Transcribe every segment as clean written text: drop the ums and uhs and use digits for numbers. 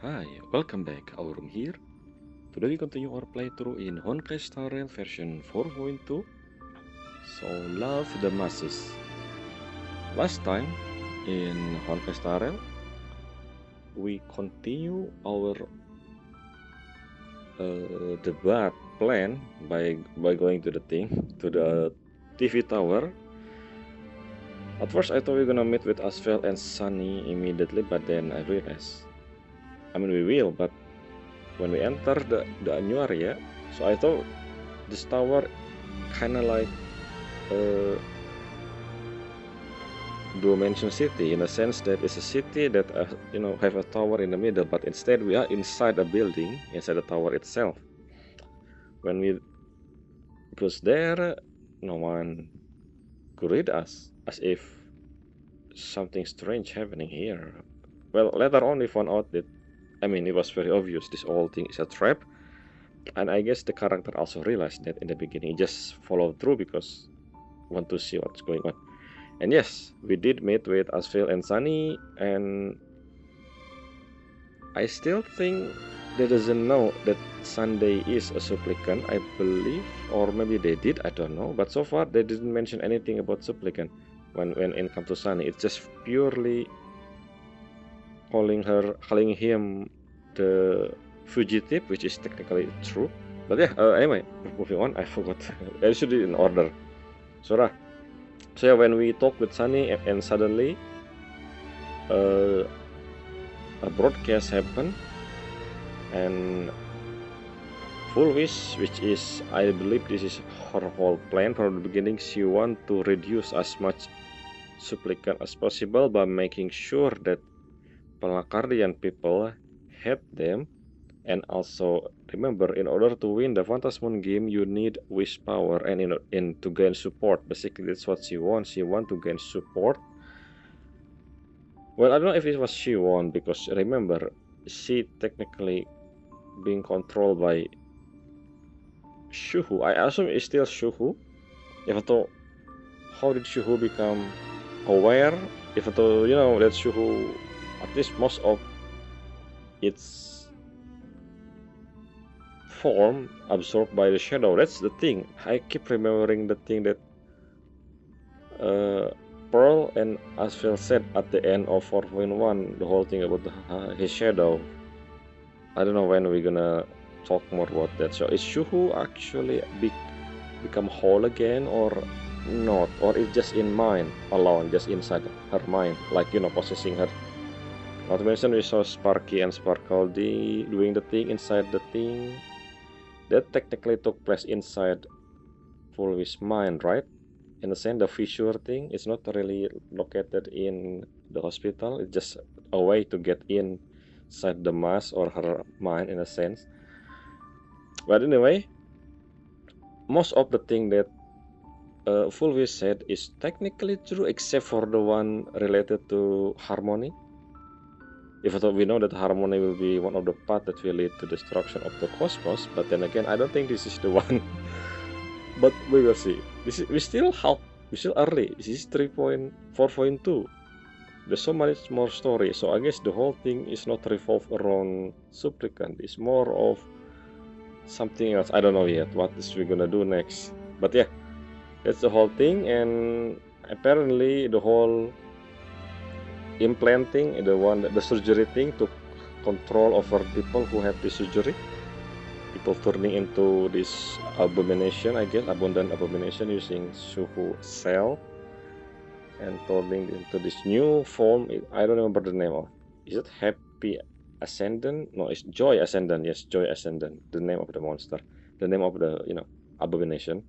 Hi, welcome back. Our room here. Today we continue our playthrough in Honkai Star Rail version 4.2. So love the masses. Last time in Honkai Star Rail, we continue our debate plan by going to the TV tower. At first I thought we were gonna meet with Asphalt and Sunny immediately, but then I realized, we will, but when we enter the new area, so I thought this tower kind of like a Dimension City, in a sense that it's a city that have a tower in the middle, but instead we are inside a building, inside the tower itself. When we goes there, no one could read us, as if something strange happening here. Well, later on we found out that, it was very obvious this whole thing is a trap, and I guess the character also realized that in the beginning. He just followed through because want to see what's going on. And yes, we did meet with Asphalt and Sunny, and I still think they doesn't know that Sunday is a supplicant, I believe, or maybe they did, I don't know. But so far they didn't mention anything about supplicant when it comes to Sunny. It's just purely calling him the fugitive, which is technically true. But yeah, anyway, moving on. I forgot. I should do it in order. So yeah, when we talk with Sunny, and suddenly a broadcast happened, and Full Wish, which is, I believe this is her whole plan from the beginning. She want to reduce as much supplicant as possible by making sure that Palacardian people hate them. And also remember, in order to win the Phantasmoon game, you need wish power and to gain support. Basically, that's what she wants. She want to gain support. Well, I don't know if it was she won, because remember, she technically being controlled by Shuhu. I assume it's still Shuhu. If at all, how did Shuhu become aware? If at all, that Shuhu, at least most of its form absorbed by the shadow. That's the thing. I keep remembering the thing that Pearl and Asphalt said at the end of 4.1, the whole thing about his shadow. I don't know when we're gonna talk more about that. So is Shuhu actually become whole again, or not? Or it's just in mind alone, just inside her mind, like, possessing her? Not to mention we saw Sparky and Sparkle doing the thing inside the thing. That technically took place inside Fulvi's mind, right? In a sense, the fissure thing is not really located in the hospital. It's just a way to get inside the mask or her mind, in a sense. But anyway, most of the thing that Fulvi said is technically true, except for the one related to harmony. If at all we know that harmony will be one of the paths that will lead to destruction of the cosmos, but then again, I don't think this is the one. But we will see. We still early. This is 3.4.2. There's so much more story. So I guess the whole thing is not revolved around supplicant. It's more of something else. I don't know yet what is we gonna do next. But yeah, that's the whole thing. And apparently the whole implanting, the surgery thing, took control over people who have the surgery. People turning into this abomination, I guess, abundant abomination, using Shuhu cell and turning into this new form. I don't remember the name of. Is it Happy Ascendant? No, it's Joy Ascendant. Yes, Joy Ascendant. The name of the monster, the name of the abomination.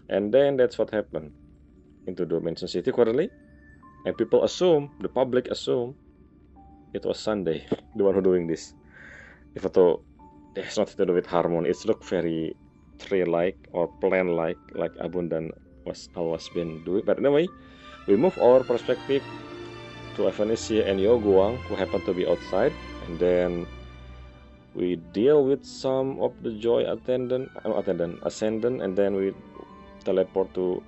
And then that's what happened into Dimension City quarterly, and people assume, the public assume, it was Sunday, the one who doing this. If at all, it has nothing to do with harmony. It's look very tree-like or plant-like, like Abundant was always been doing. But anyway, we move our perspective to Evanesia and Yoguang, who happen to be outside, and then we deal with some of the Joy Ascendant, and then we teleport to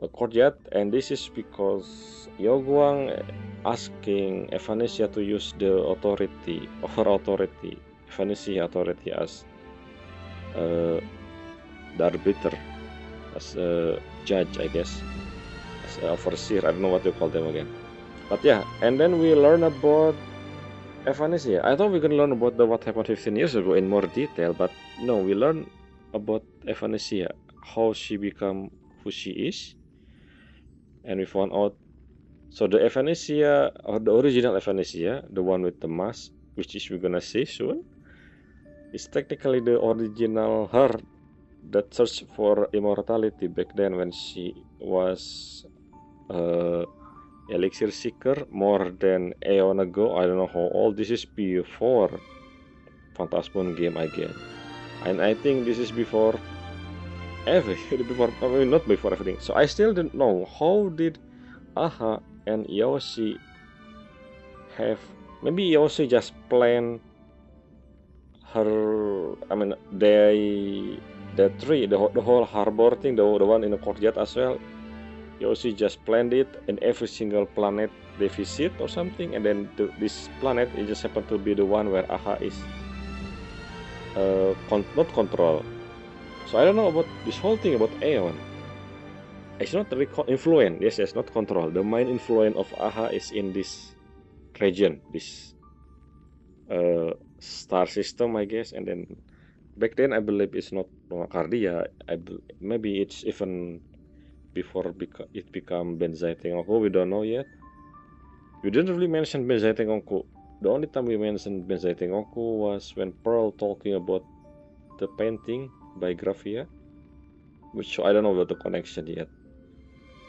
a courtyard. And this is because Yoguang asking Evanesia to use the authority, Evanesia authority as the arbiter, as a judge, I guess, as an overseer. I don't know what you call them again. But yeah, and then we learn about Evanesia. I thought we were gonna learn about what happened 15 years ago in more detail, but no, we learn about Evanesia, how she become who she is, and we found out. So the Evanesia, or the original Evanesia, the one with the mask, which is we're gonna see soon, is technically the original her that searched for immortality back then when she was elixir seeker more than aeon ago. I don't know how old this is, before Phantasmoon game again, and I think this is before not before everything. So I still don't know how did Aha and Yoshi have, maybe Yoshi just planned her, I mean the tree, the whole harbor thing, the one in the courtyard as well. Yoshi just planned it in every single planet they visit or something, and then this planet, it just happened to be the one where Aha is not control. So I don't know about this whole thing about Aeon. It's not really influence. Yes, not control. The main influence of Aha is in this region, this star system, I guess. And then back then, I believe it's not Cardia. Maybe it's even before it become Benzai Tengoku. We don't know yet. We didn't really mention Benzai Tengoku. The only time we mentioned Benzai Tengoku was when Pearl talking about the painting by Graphia, which I don't know about the connection yet.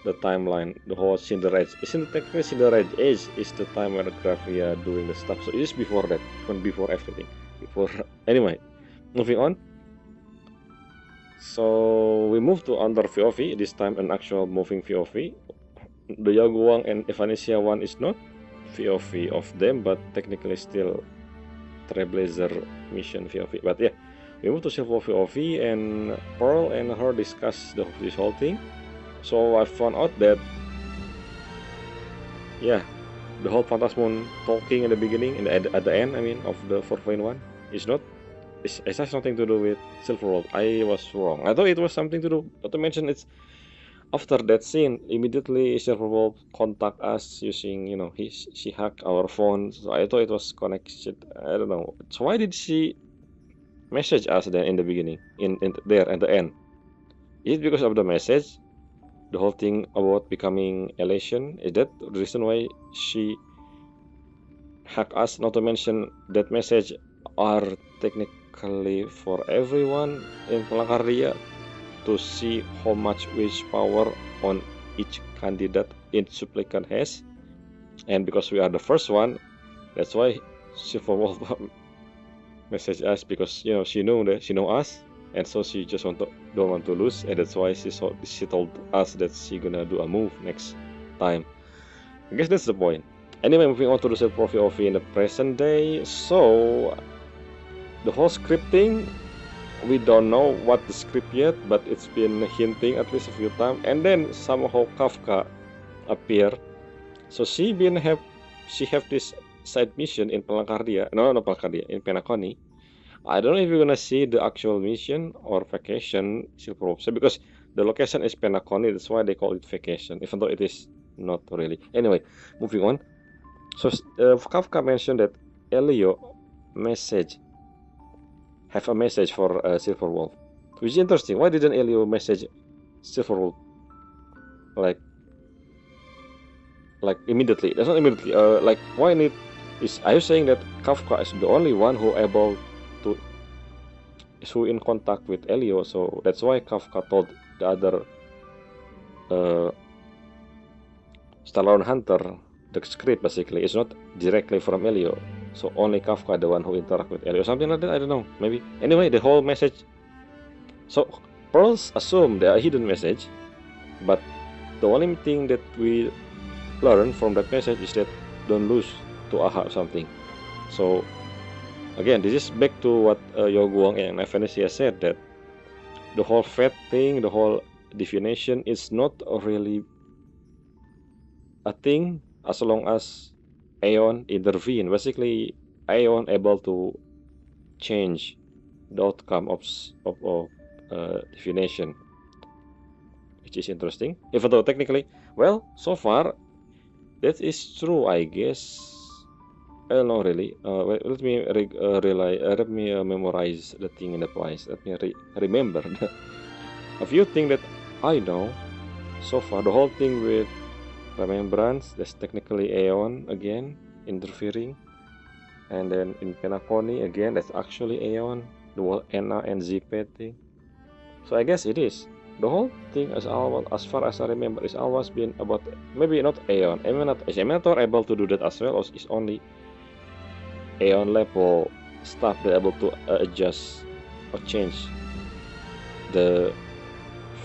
The timeline, the whole Cinder Age. Isn't technically Cinder Age is the time when Graphia doing the stuff. So it is before that, even before everything. Anyway, moving on. So we move to under VOV, this time an actual moving VOV. The Yaoguang and Evanesia one is not VOV of them, but technically still Trailblazer mission VOV. But yeah, we move to Silver VOV, and Pearl and her discuss this whole thing. So I found out that, yeah, the whole Phantasmoon talking in the beginning and at the end, I mean, of the 4.1 is not. It has nothing to do with Silverworld. I was wrong. I thought it was something to do. Not to mention, it's after that scene, immediately Silverworld contact us using, she hacked our phone. So I thought it was connected. I don't know. So why did she message us then in the beginning, in there at the end? Is it because of the message? The whole thing about becoming elation, is that the reason why she hacked us? Not to mention that message are technically for everyone in Palangkaraya to see how much wish power on each candidate each supplicant has, and because we are the first one, that's why Silverwolf message us, because she know us, and so she just don't want to lose, and that's why she told us that she gonna do a move next time. I guess that's the point. Anyway, moving on to the Silver VOV in the present day. So the whole scripting, we don't know what the script yet, but it's been hinting at least a few times, and then somehow Kafka appear. So she have this side mission in Palangkaraya, in Penacony. I don't know if you're gonna see the actual mission or vacation Silver Wolf, because the location is Penacony, that's why they call it vacation, even though it is not really. Anyway, moving on. So Kafka mentioned that Elio have a message for Silver Wolf, which is interesting. Why didn't Elio message Silver Wolf like immediately? That's not immediately. Why need? Are you saying that Kafka is the only one who in contact with Elio? So that's why Kafka told the other Stallone Hunter the script basically. It's not directly from Elio. So only Kafka the one who interact with Elio, something like that. I don't know. Maybe. Anyway, the whole message. So Pearls assume the hidden message, but the only thing that we learn from that message is that don't lose to Aha or something. So again, this is back to what Yaoguang and Evanesia said, that the whole fate thing, the whole divination is not really a thing as long as Aeon intervene. Basically, Aeon able to change the outcome of divination, which is interesting. Even though technically, well, so far that is true, I guess. No, really. Let me memorize the thing in the place. Let me remember a few things that I know so far. The whole thing with remembrance, that's technically Aeon again interfering, and then in Penacony again, that's actually Aeon. The whole Enna and Zipe thing. So I guess it is. The whole thing, as far as I remember, is always been about maybe not Aeon. Is Eminator able to do that as well, or is only Aeon level stuff they're able to adjust or change the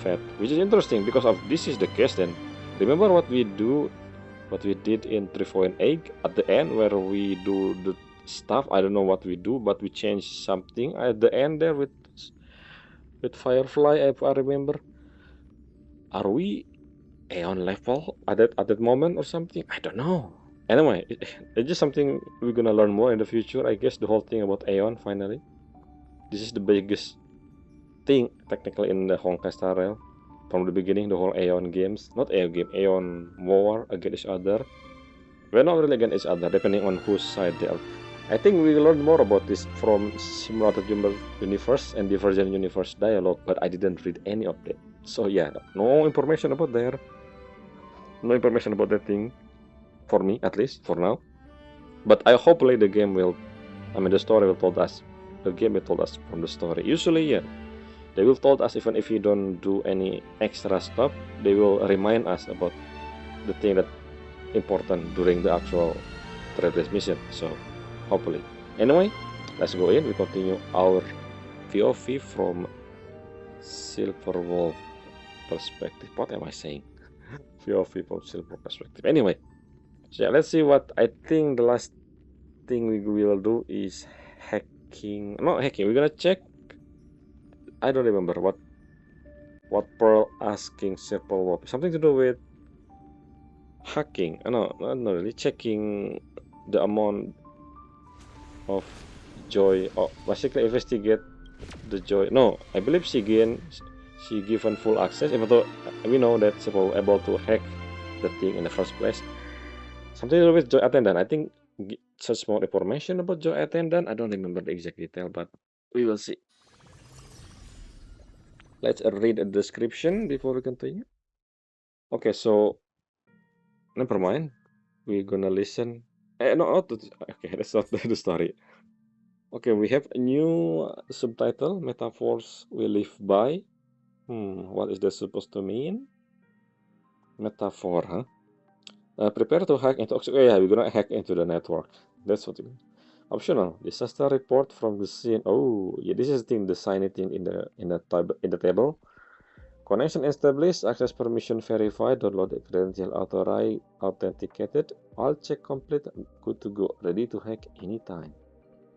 fate, which is interesting because of this is the case. Then remember what we did in Trefoil Egg at the end, where we do the stuff. I don't know what we do, but we change something at the end there with Firefly, if I remember. Are we Aeon level at that moment or something? I don't know. Anyway, it's just something we're gonna learn more in the future. I guess the whole thing about Aeon finally. This is the biggest thing technically in the Honkai Star Rail. From the beginning, the whole Aeon games, not Aeon game, Aeon war against each other. We're not really against each other, depending on whose side they are. I think we learned more about this from Simulated Universe and Divergent Universe dialogue, but I didn't read any of that. So yeah, no information about there. No information about that thing, for me at least, for now. But I hopefully the story will told us. The game will told us from the story. Usually, yeah, they will told us even if you don't do any extra stuff, they will remind us about the thing that important during the actual trade mission. So hopefully. Anyway, let's go in. We continue our POV from Silver Wolf perspective. What am I saying? POV from Silver perspective. Anyway, so yeah, let's see what I think the last thing we will do is hacking. Not hacking. We're gonna check. I don't remember what Pearl asking Silver Wolf. Something to do with hacking. No, not really. Checking the amount of joy, or basically investigate the joy. No, I believe she given full access, even though we know that Sepal able to hack the thing in the first place. Something to do with Joy Attendant. I think search more information about Joy Attendant. I don't remember the exact detail, but we will see. Let's read the description before we continue. Okay, so never mind. We're gonna listen. Okay, that's not the story. Okay, we have a new subtitle, Metaphors We Live By. What is that supposed to mean? Metaphor, huh? Prepare to hack into... Oh yeah, we're gonna hack into the network. That's what it means. Optional. Disaster report from the scene. Oh, yeah, this is the thing, the shiny thing in the table. Connection established, access permission verified, download credential authenticated, all check complete, good to go, ready to hack anytime.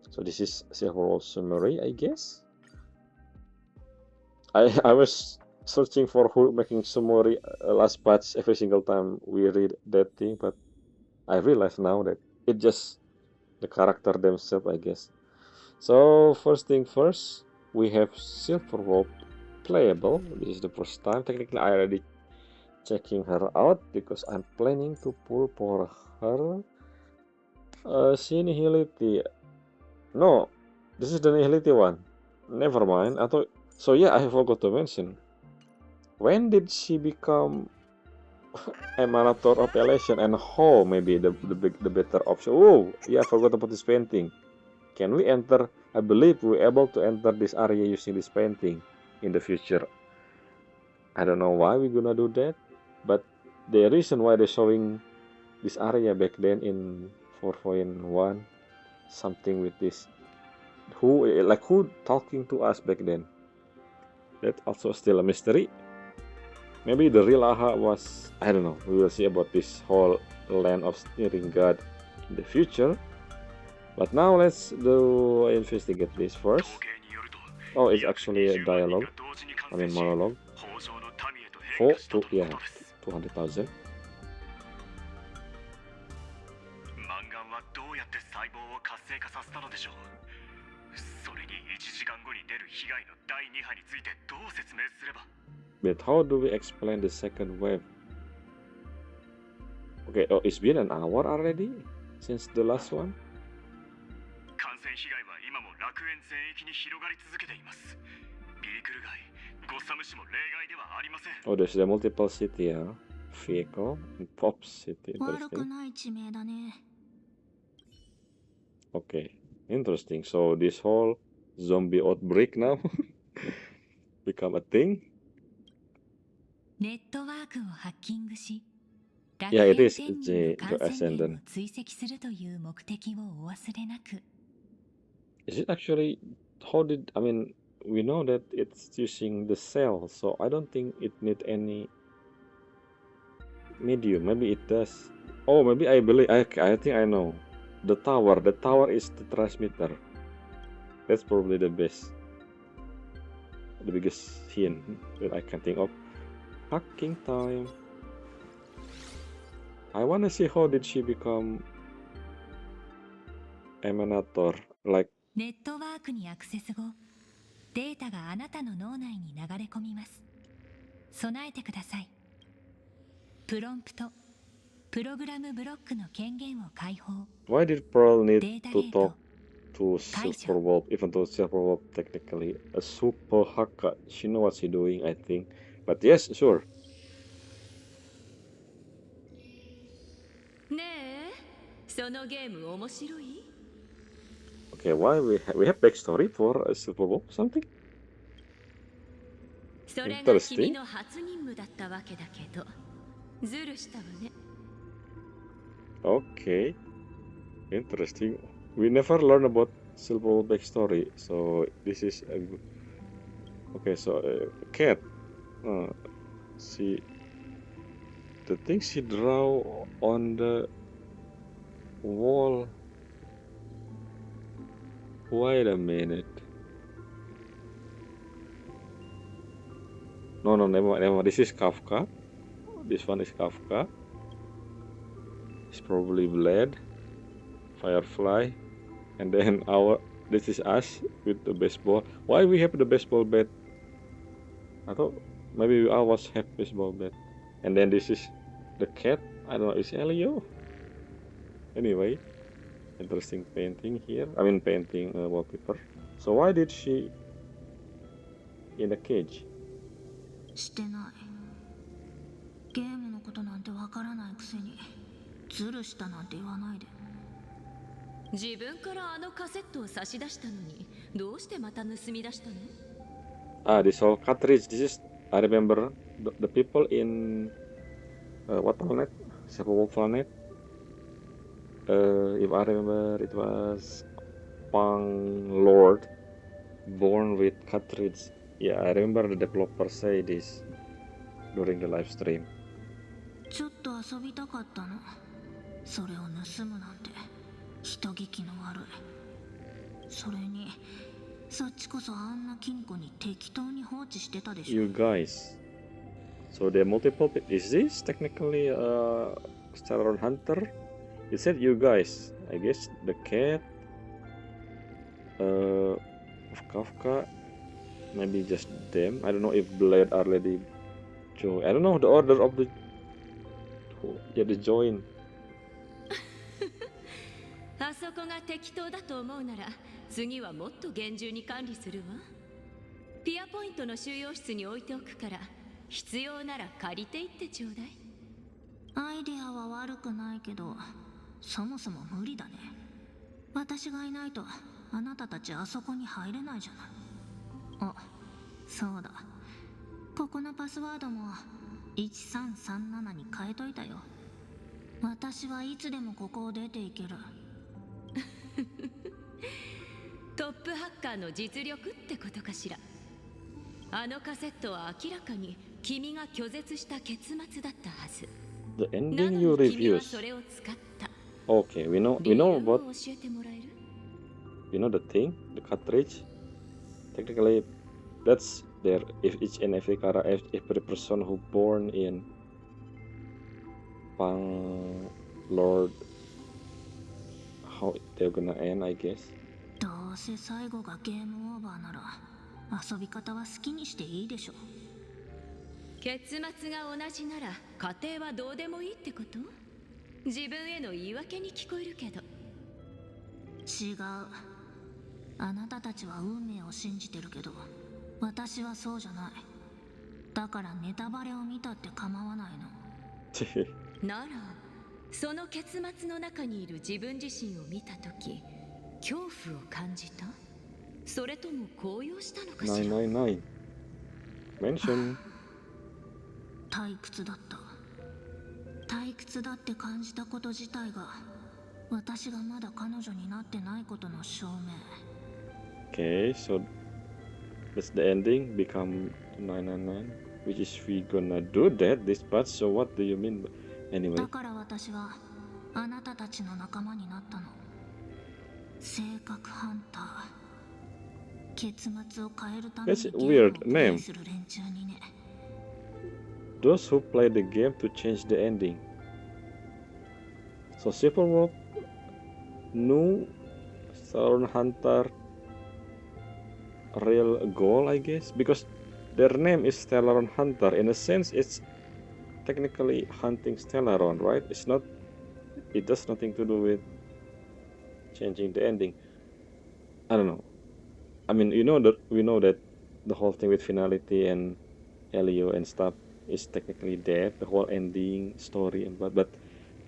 So this is Silver Wolf summary, I guess. I was searching for who making summary last patch every single time we read that thing, but I realize now that it just the character themselves, I guess. So first thing first, we have Silver Wolf playable. This is the first time. Technically, I already checking her out because I'm planning to pull for her Nihility. No, this is the Nihility one. Never mind. So yeah, I forgot to mention. When did she become Emanator of Elation, and how maybe the better option? Oh, yeah, I forgot about this painting. Can we enter? I believe we're able to enter this area using this painting in the future. I don't know why we're gonna do that, but the reason why they're showing this area back then in 4.1, something with this. Who talking to us back then? That also still a mystery. Maybe the real Aha was, I don't know. We will see about this whole land of Steering God in the future. But now let's investigate this first. Oh, it's actually a dialogue. I mean monologue. 200,000. 細胞を活性化させたのでしょう。それに1時間後に出る被害の第2波についてどう説明すれば。 But how do we explain the second wave? Okay, oh, it's been an hour already since the last one. 感染被害は今も楽園全域に広がり続けています。ビークル街、ゴッサム市も例外ではありません。 Oh, there's the multiple city, huh? Vehicle and Pop City. 悪く Interesting. ない地名だね。 Okay, interesting. So this whole zombie outbreak now become a thing. ネットワークをハッキングし、 Yeah, it is 楽園 the 天人の感 the 染源 Ascendant. を追跡するという目的をお忘れなく。 Is it actually? How did I mean? We know that it's using the cell, so I don't think it need any medium. Maybe it does. Oh, maybe I believe. I think I know. The tower. The tower is the transmitter. That's probably the biggest hint that I can think of. Hacking time. I wanna see how did she become emanator. Like ネットワークにアクセス後、データがあなたの脳内に流れ込みます。備えてください。プロンプト、プログラムブロックの権限を解放。 why did Pearl need データ to レート talk to Silverwolf, even though Silverwolf technically a super hacker? She know what she doing, I think. But yes, sure. ねえ、そのゲーム面白い？ Okay, why we have backstory for Silverwolf something? それが Interesting. 君の初任務だったわけだけど、ズルしたわね。 Okay, interesting. We never learn about Silverwolf backstory, so this is a good. Okay, so cat. The thing she draw on the wall. Wait a minute. No, never. This is Kafka. This one is Kafka. It's probably Blade, Firefly, and then this is us with the baseball. Why we have the baseball bat? I thought maybe we always have baseball bat. And then this is the cat. I don't know. Is Elio? Anyway, interesting painting here. I mean painting wallpaper. So why did she in a cage? してない。ゲームのことなんてわからないくせにズルしたなんて言わないで。自分からあのカセットを差し出したのに、どうしてまた盗み出したの？ This whole cartridge. This is I remember the people in what planet? Silverwolf planet. If I remember, it was Pang Lord, born with cartridge. Yeah, I remember the developer say this during the live stream. ちょっと遊びたかったの。それを盗むなんて人聞きの悪い。それにそっちこそあんな金庫に適当に放置してたでしょ。 You guys. So the multiple. Is this technically a Star Hunter? You said you guys. I guess the cat. Of Kafka. Maybe just them. I don't know if Blade already joined. I don't know the order of the. Yeah, the join. あそこが適当だと思うなら、次はもっと厳重に管理するわ。ピアポイントの収容室に置いておくから、必要なら借りていってちょうだい。アイデアは悪くないけど、そもそも無理だね。私がいないとあなたたちあそこに入れないじゃない。あ、そうだ。ここのパスワードも1337に変えといたよ。私はいつでもここを出ていける。トップハッカーの実力ってことかしら。あのカセットは明らかに君が拒絶した結末だったはず。 The な ending の you に君は refuse. それを使った。 Okay, we know 理由 about を教えてもらえる？ we know the thing, the cartridge. Technically, that's there. If each and every every person who born in Pang Lord how they're gonna end, I guess. どうせ最後がゲームオーバーなら遊び方は好きにしていいでしょ。結末が同じなら家庭はどうでもいいってこと？自分への言い訳に聞こえるけど。違う。あなたたちは運命を信じてるけど私はそうじゃない。だからネタバレを見たって構わないの。ならその結末の中にいる自分自身を見たとき恐怖を感じた？それとも高揚したのかしら。999 mention 退屈だった。退屈だって感じたこと自体が私がまだ彼女になってないことの証明。 Okay, so that's the ending, become 999, which is we gonna do that this part. So what do you mean? Anyway, だから私はあなたたちの仲間になったの。性格ハンター。結末を変えるために That's ゲームを weird プレイ name. する連中にね。 Those who play the game to change the ending. So Civil War knew Sauron Hunter real goal, I guess, because their name is Stellaron Hunter. In a sense, it's technically hunting Stellaron, right? It's not. It does nothing to do with changing the ending. I don't know. I mean, you know that we know that the whole thing with finality and Elio and stuff is technically dead. The whole ending story and but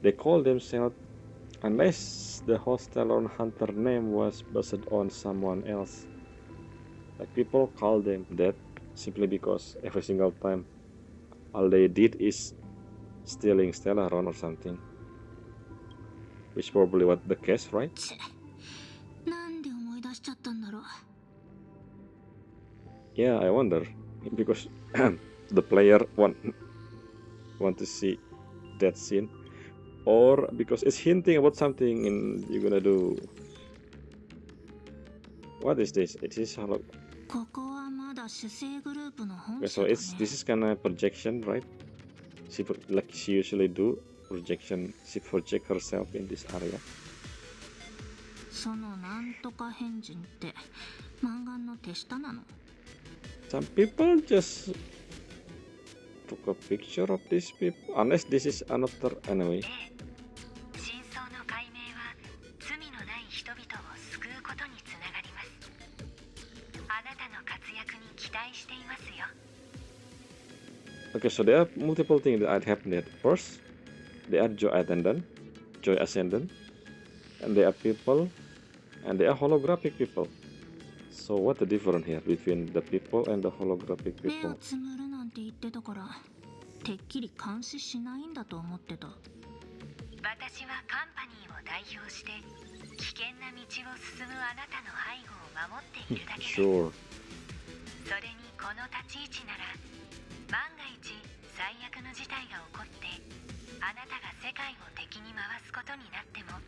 they call themselves, unless the whole Stellaron Hunter name was based on someone else. Like people call them that simply because every single time all they did is stealing Stellaron or something. Which probably what the case, right? チェ、なんで思い出しちゃったんだろう。 Yeah, I wonder because the player want to see that scene, or because it's hinting about something and you're gonna do. What is this? It is hollow. ここはまだ主生グループの本 Okay, 社 so だね。 this is kind of projection, right? Like she usually do projection. She project herself in this area. そのなんとか変人って漫画の手下なの？ Some people just took a picture of these people, unless this is another anyway. 真相の解明は罪のない人々を救うことにつながります。あなたの活躍に期待していますよ。 Okay, so there are multiple things that happened at first. There are Joy Ascendant, and there are people, and there are holographic people. So what the difference here between the people and the holographic 目を people? つむるなんて言ってたからてっきり監視しないんだと思ってた。私はカンパニーを代表して危険な道を進むあなたの背後を守っているだけです。 Sure. それにこの立ち位置なら万が一最悪の事態が起こってあなたが世界を敵に回すことになっても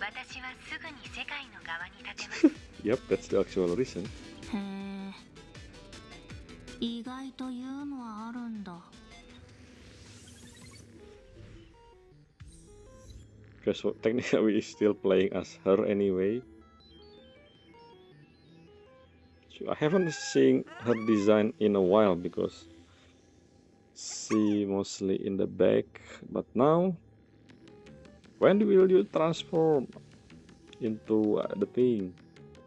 私はすぐに世界の側に立てます。 Yep, that's the actual reason. へえ、意外とユーモアあるんだ。 Okay, so technically we still playing as her anyway. So I haven't seen her design in a while because she mostly in the back. But now, when will you transform into the thing?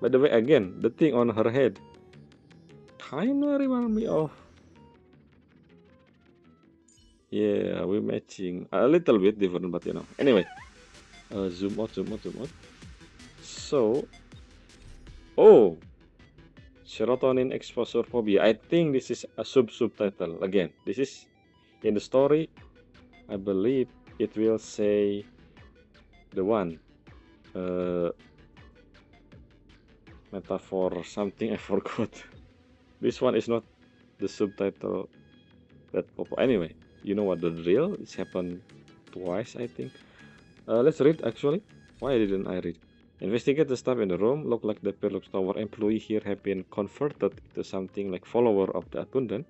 By the way, again, the thing on her head kinda remind me of. Yeah, we're matching a little bit different, but you know. Anyway. Zoom out. So, oh, serotonin exposure phobia. I think this is a subtitle. Again, this is in the story. I believe it will say the one metaphor or something. I forgot. This one is not the subtitle that pop. Anyway, you know what the drill? It's happened twice, I think. Let's read actually. Why didn't I read? Investigate the stuff in the room. Look like the Perlux Tower employee here have been converted into something like follower of the Abundant.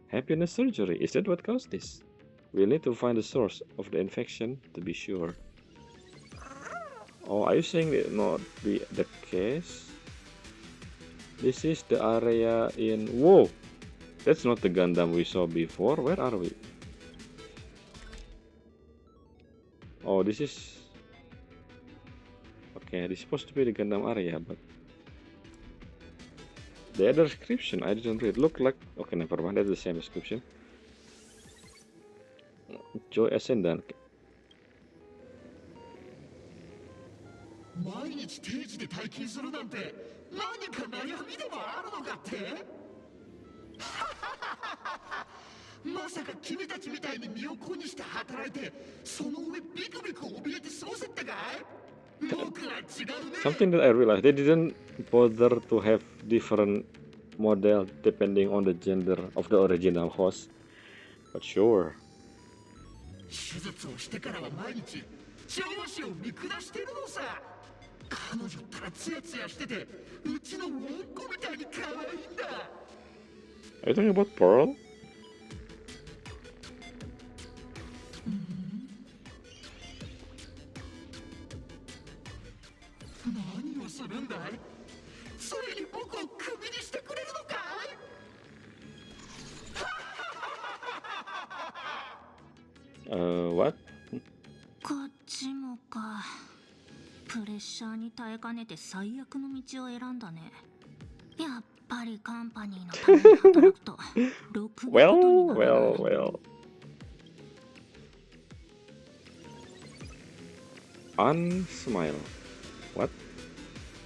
Happiness surgery. Is that what caused this? We'll need to find the source of the infection to be sure. Oh, are you saying it not be the case? This is the area in... Whoa! That's not the Gundam we saw before. Where are we? Oh, this is... Okay, this is supposed to be the Gundam area, but... The other description, I didn't read. Look like... Okay, never mind. That's the same description. Joy Ascendant. 毎日定時で退勤するなんて何か悩みでもあるのかってまさか君たちみたいに身を粉にして働いてその上ビクビク怯えて過ごせってかい僕は違うね Something that I realized, they didn't bother to have different model depending on the gender of the original host. But sure. 手術をしてからは毎日上司を見下してるのさ彼女ったらツヤツヤしててうちのウォンコみたいに可愛いんだ Are you talking about Pearl? 何をするんだいついに僕をクビにしてくれるのかい What? こっちもか。プレッシャーに耐えかねて最悪の道を選んだね。やっぱりカンパニーのために働くとろくなことにならない。Well. Unsmile. What?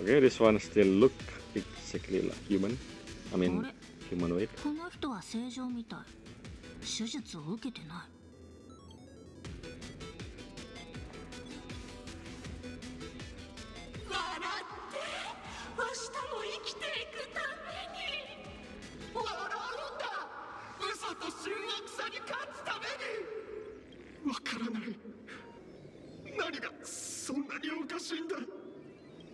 Okay, this one still look exactly like human. I mean, あれ humanoid. この人は正常みたい。手術を受けてない。笑って明日も生きていくために笑うんだ嘘と醜悪さに勝つためにわからない何がそんなにおかしいんだ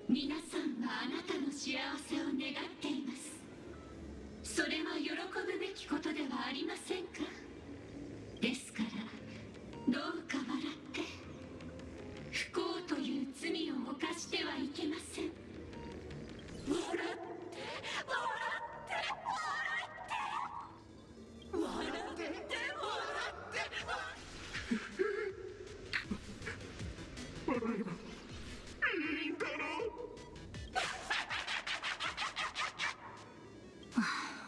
皆さんはあなたの幸せを願っています。それは喜ぶべきことではありませんか。ですからどうか笑って不幸という罪を犯してはいけません。笑って笑って笑って笑って笑って笑えばいいんだろ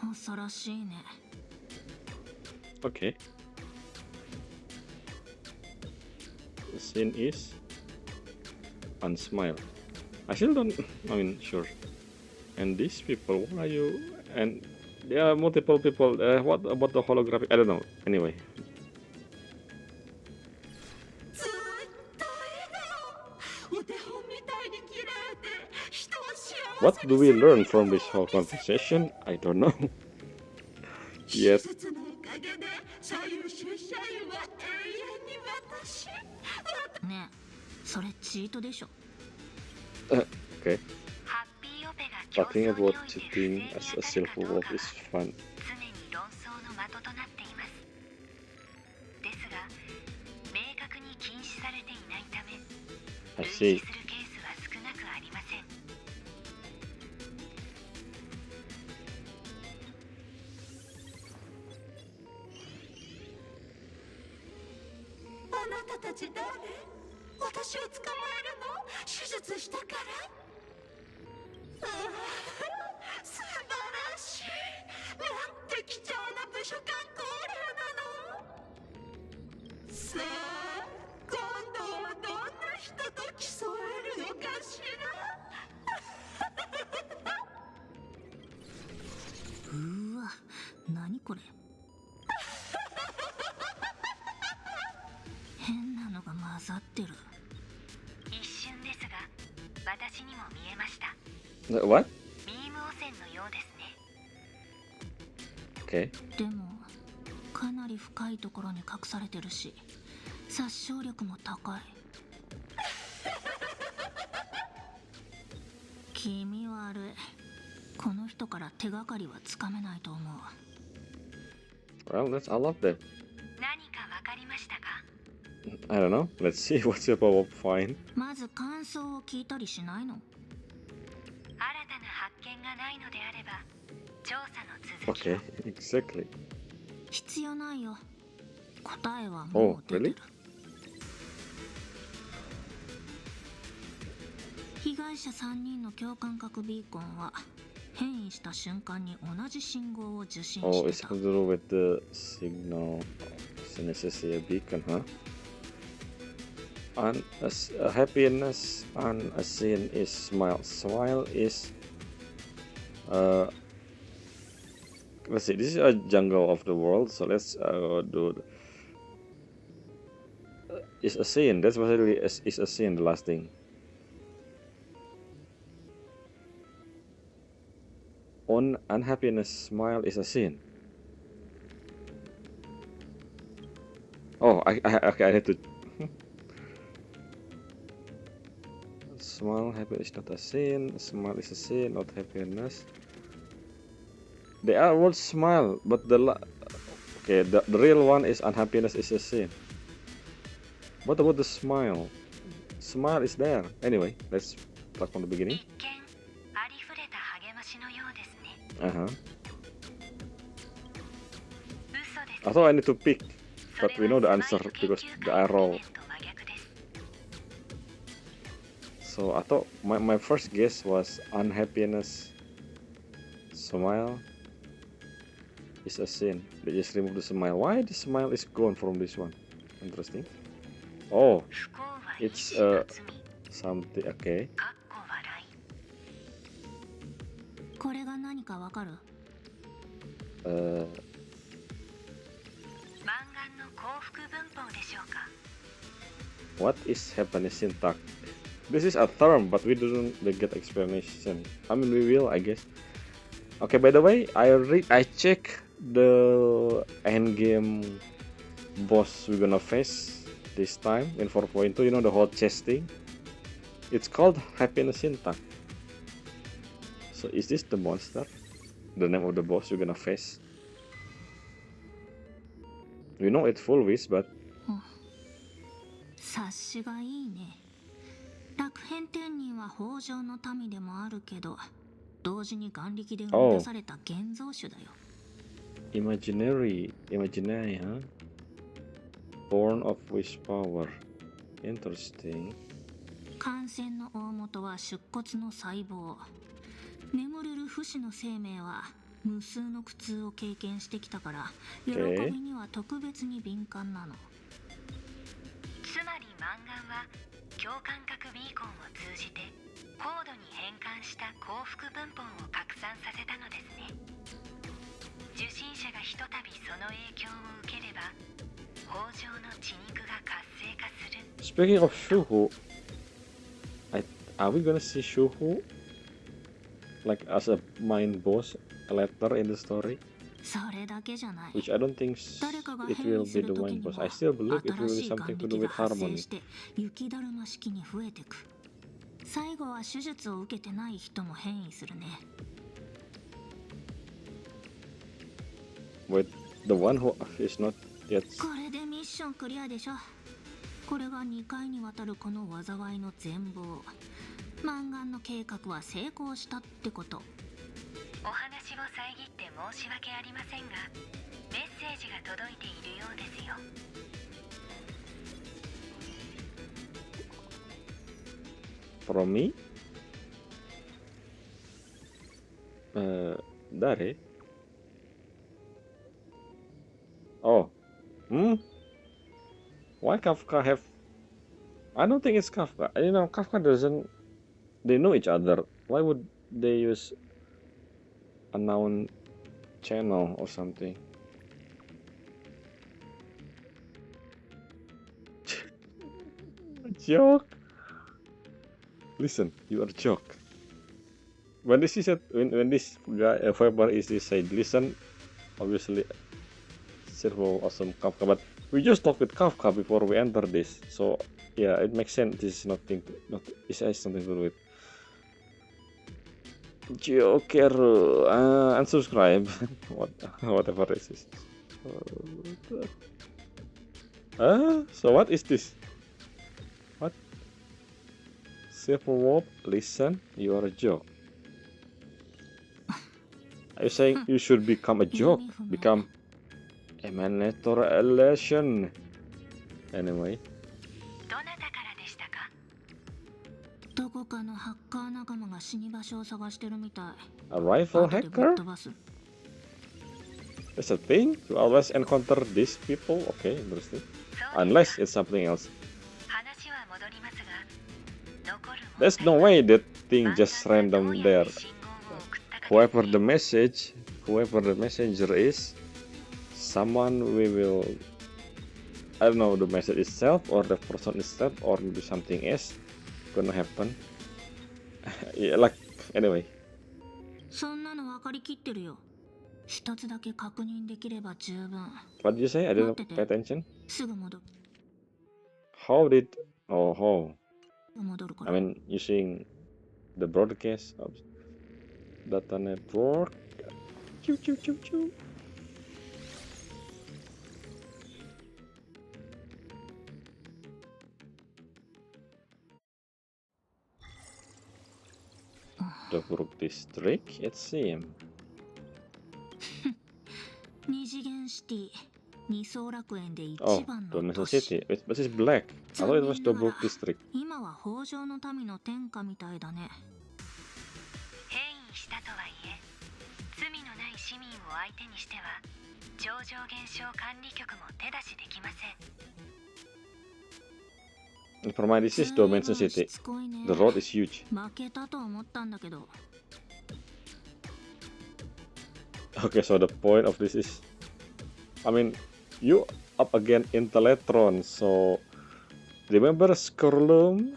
う恐ろしいね。Okay. The scene is unsmile. I still don't. I mean, sure. And these people, what are you? And there are multiple people. What about the holographic? I don't know. Anyway. ずっと笑顔お手本みたいに綺麗で人を幸せ What do we learn from this whole conversation? I don't know. 手 Yet. 術のおかげで最優秀社員は永遠に私ねえ、それチートでしょ。 Okay. ハッピーオペが Talking about cheating as a silver wolf is fun. 常に論争の的となっています。ですが明確に禁止されていないため I 類 see. 似するケースは少なくありません。あなたたち誰私を捕まえるの手術したから素晴らしいなんて貴重な部署間交流なのさあ今度はどんな人と競えるのかしらうーわ、何これ。変なのが混ざってる。一瞬ですが私にも見えました。 What? ビーム汚染のようですね。 Okay. でもかなり深いところに隠されてるし殺傷力も高い。気味悪い。この人から手がかりはつかめないと思う。 Well, that's all of them. 何かわかりましたか。I don't know. Let's see what's your power of fine. まず感想を聞いたりしないの？新たな発見がないのであれば調査の続きを Okay, exactly. 必要ないよ。答えはもう出てる。 Oh, really? 被害者3人の共感覚ビーコンは変異した瞬間に同じ信号を受信 Oh, し it's てた。 to do with the signal synesthesia beacon, huh? Happiness unseen is smile. Smile is let's see. This is a jungle of the world, so let's do. Is a scene. That's basically is a scene. The last thing. On unhappiness, smile is a sin. Oh, okay. I had to. Smile, happiness is not a sin. Smile is a sin, not happiness. They are all smile, but okay, the real one is unhappiness is a sin. What about the smile? Smile is there. Anyway, let's start from the beginning. 一見ありふれた励ましのようですね。 Uh-huh. 嘘です。 I thought I need to pick, それ but we know the は answer スマイル because 研究 the 会の arrow. 理念と真逆です。 So I thought my first guess was unhappiness. Smile is a sin. They just remove the smile. Why the smile is gone from this one? Interesting. Oh, 不幸は It's 一種の罪。 something. Okay. かっこ笑い。これが何かわかる？ Uh, 満願の幸福文法でしょうか。 what is happiness syntax? This is a term, but we didn't get explanation. I mean, we will, I guess. Okay. By the way, I check the end game boss we're gonna face this time in 4.2. You know the whole chest thing. It's called happiness syntax. So is this the monster? The name of the boss you're gonna face? We know it's full wish, but 察しがいいね。楽変天人は北条の民でもあるけど、同時に眼力で生み出された現像種だよ。imaginary, huh? Born of wish power. Interesting. 感染の大元は出骨の細胞。眠れる不死の生命は無数の苦痛を経験してきたから、喜びには特別に敏感なの。つまり満願は共感覚ビーコンを通じて高度に変換した幸福文法を拡散させたのですね。受信者がひとたびその影響を受ければ北条の血肉が活性化する。 Speaking of Shuhu, are we gonna see Shuhu like as a main boss later in the story? それだけじゃない。 Which I don't think 誰かが it 変 will 異す be る the 時 main にも boss. I still believe it will 新 be しい眼 something to 力 do が with 発生 harmony. して雪だるま式に増えてく。最後は手術を受けてない人も変異するね。 With the one who is not yet. これでミッションクリアでしょ。これが2回にわたるこの災いの全貌。満願の計画は成功したってこと。お話を遮って申し訳ありませんがメッセージが届いているようですよ。 From me? Dare? Oh. Why Kafka have... I don't think it's Kafka. You know, Kafka doesn't... They know each other. Why would they use a noun channel or something? Joke. Listen, you are joke. When this is when this guy Faber is said, listen, obviously, Servo awesome Kafka, but we just talked with Kafka before we enter this, so yeah, it makes sense. This is nothing, this has something to do with Joker. Unsubscribe. Whatever this is. So what is this? What? Silver Wolf, listen, you are a joke. Are you saying you should become a joke? Become emanator elation. Anyway. どなたからでしたか？どこかのハッカー仲間が死に場所を探してるみたい。 A rifle 後でぶっ hacker? 飛ばす。 That's a thing? You always encounter these people? Okay, interesting. そうです Unless it's something else. 話は戻りますが、残る問題 There's no way that thing は just バンダ random ムがどうやっ there. て信号を送ったか Whoever です the ね。 message, whoever the messenger is, someone we will, I don't know, the message itself or the person itself or maybe something else gonna happen. Yeah, like anyway. そんなの分かりきってるよ。一つだけ確認できれば十分。 What did you say? I didn't pay attention. すぐ戻 How did? Oh, るか I ら。 mean using the broadcast of data network. Choo choo choo choo. The Brook District, it seems. 二次元シティ、二層楽園で一 Oh, 番 the の Metal 都市。 City. But it's black. I thought it was the Brook District. 今は北条の民の天下みたいだね。変異したとはいえ、罪のない市民を相手にしては、超常現象管理局も手出しできません。 Never mind, this is Dimension City. しつこいね。 The road is huge. 負けたと思ったんだけど。 Okay, so the point of this is, I mean, you up against Intellectron, so remember Skurloom?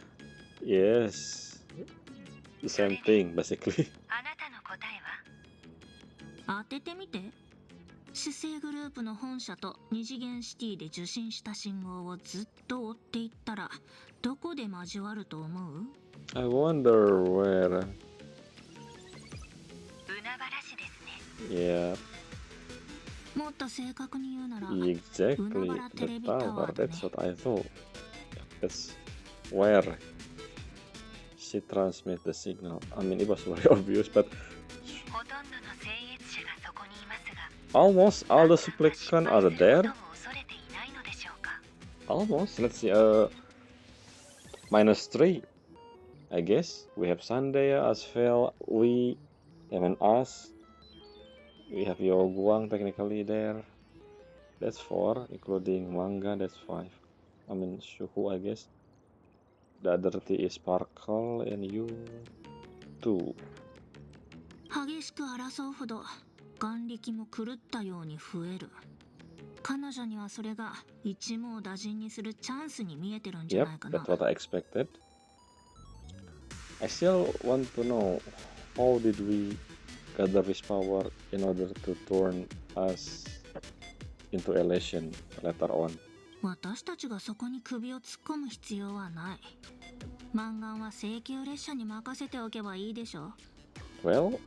Yes, the same thing basically. あなたの答えは？当ててみて。主生グループの本社と二次元シティで受信した信号をずっと追っていったら、どこで交わると思う？ I wonder where. 海原市ですね。 Yeah, もっと正確に言うなら、 exactly. Unabara The Telebi tower. Tower, That's ne? what I thought. That's where she transmit the signal. I mean, it was very obvious, but ほとんどの聖越者がそこにいますが、 almost all the なんとか supplicants 失 are 敗する there. ことも恐れていないのでしょうか。 Almost. Let's see. -3. I guess we have Sunday, Asphel, we, and us. We have Yoguang technically there. That's 4, including Manga. That's 5. I mean Shuhu, I guess. The other 3 is Sparkle and you 2. 激しく争うほど眼力も狂ったように増える。彼女にはそれが一網打尽にするチャンスに見えてるんじゃ Yep, ないかな。 that's what I expected. I still want to know how did we gather this power in order to turn us into elation later on. 私たちがそこに首を突っ込む必要はない。マンガンは請求列車に任せておけばいいでしょ。 Well,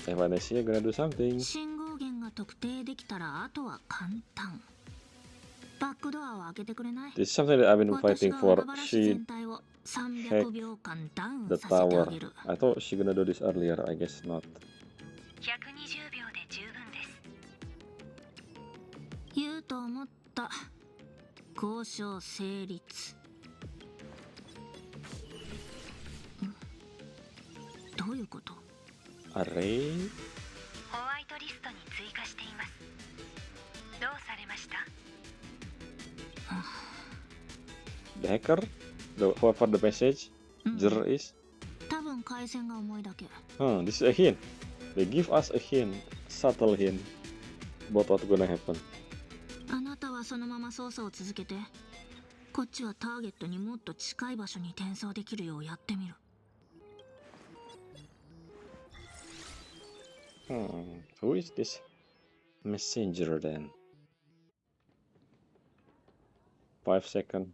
Evanesia gonna do something. 信号源が特定できたらあとは簡単。バックドアを開けてくれない？ This is something that I've been 私 fighting が for. 海原市 She 全体を300秒間ダウン the させてあ tower. げる。 I thought she gonna do this earlier. I guess not. 120秒で十分です。言うと思った。交渉成立。どういうこと？ Array? ホワイトリストに追加しています。どうされました？ The hacker? Whoever the message? うん Zer is? 多分回線が重いだけ。 This is a hint. They give us a hint. Subtle hint. About what's gonna happen. あなたはそのまま操作を続けて。こっちはターゲットにもっと近い場所に転送できるようやってみる。Who is this messenger then? 5 seconds.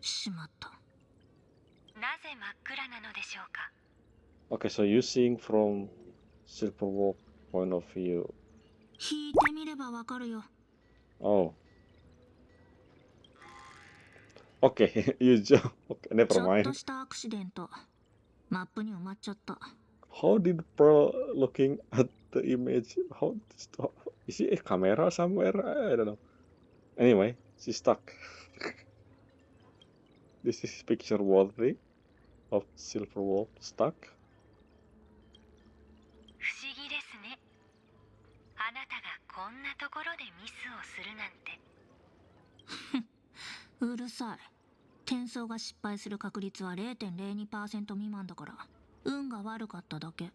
しまった。なぜ真っ暗なのでしょうか。 Okay, so you seeing from Silverwolf point of view. 引いてみればわかるよ。Oh, Okay, you jump. Okay, ち never ょっと mind. したアクシデント。マップに埋まっちゃった。 How did Pearl looking at the image? Is he a camera somewhere? I don't know. Anyway, she's stuck. This is picture worthy of Silver Wolf stuck. 不思議ですね。あなたがこんなところでミスをするなんて。うるさい。転送が失敗する確率は 0.02% 未満だから、運が悪かっただけ。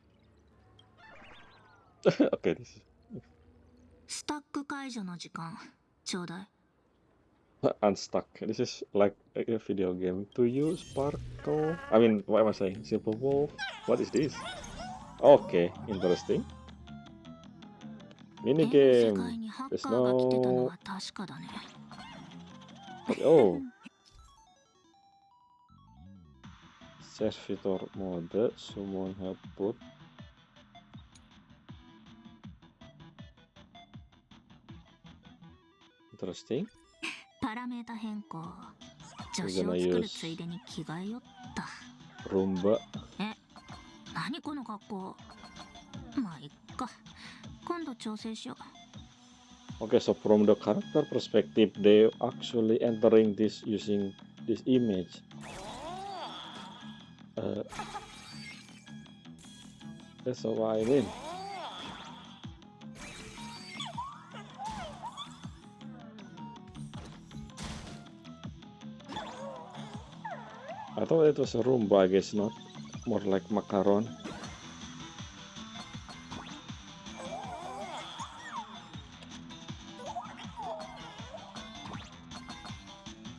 Okay, this is スタック解除の時間ちょうだい。 unstuck. This is like a video game. To you, Sparkle. I mean, what am I saying? Silver Wolf. What is this? Okay, interesting. ミニゲーム。絵の世界にハッ There's カーが来てたの no. は確かだね。 Oh, servitor mode. Summon output. Interesting. パラメータ変更。助手を作るついでに着替えよった。 Roomba. 何この格好。まあいっか。今度調整しよう。 Okay, so from the character perspective, they actually entering this using this image. That's what I mean. I thought it was a Roomba, I guess not. More like macaron.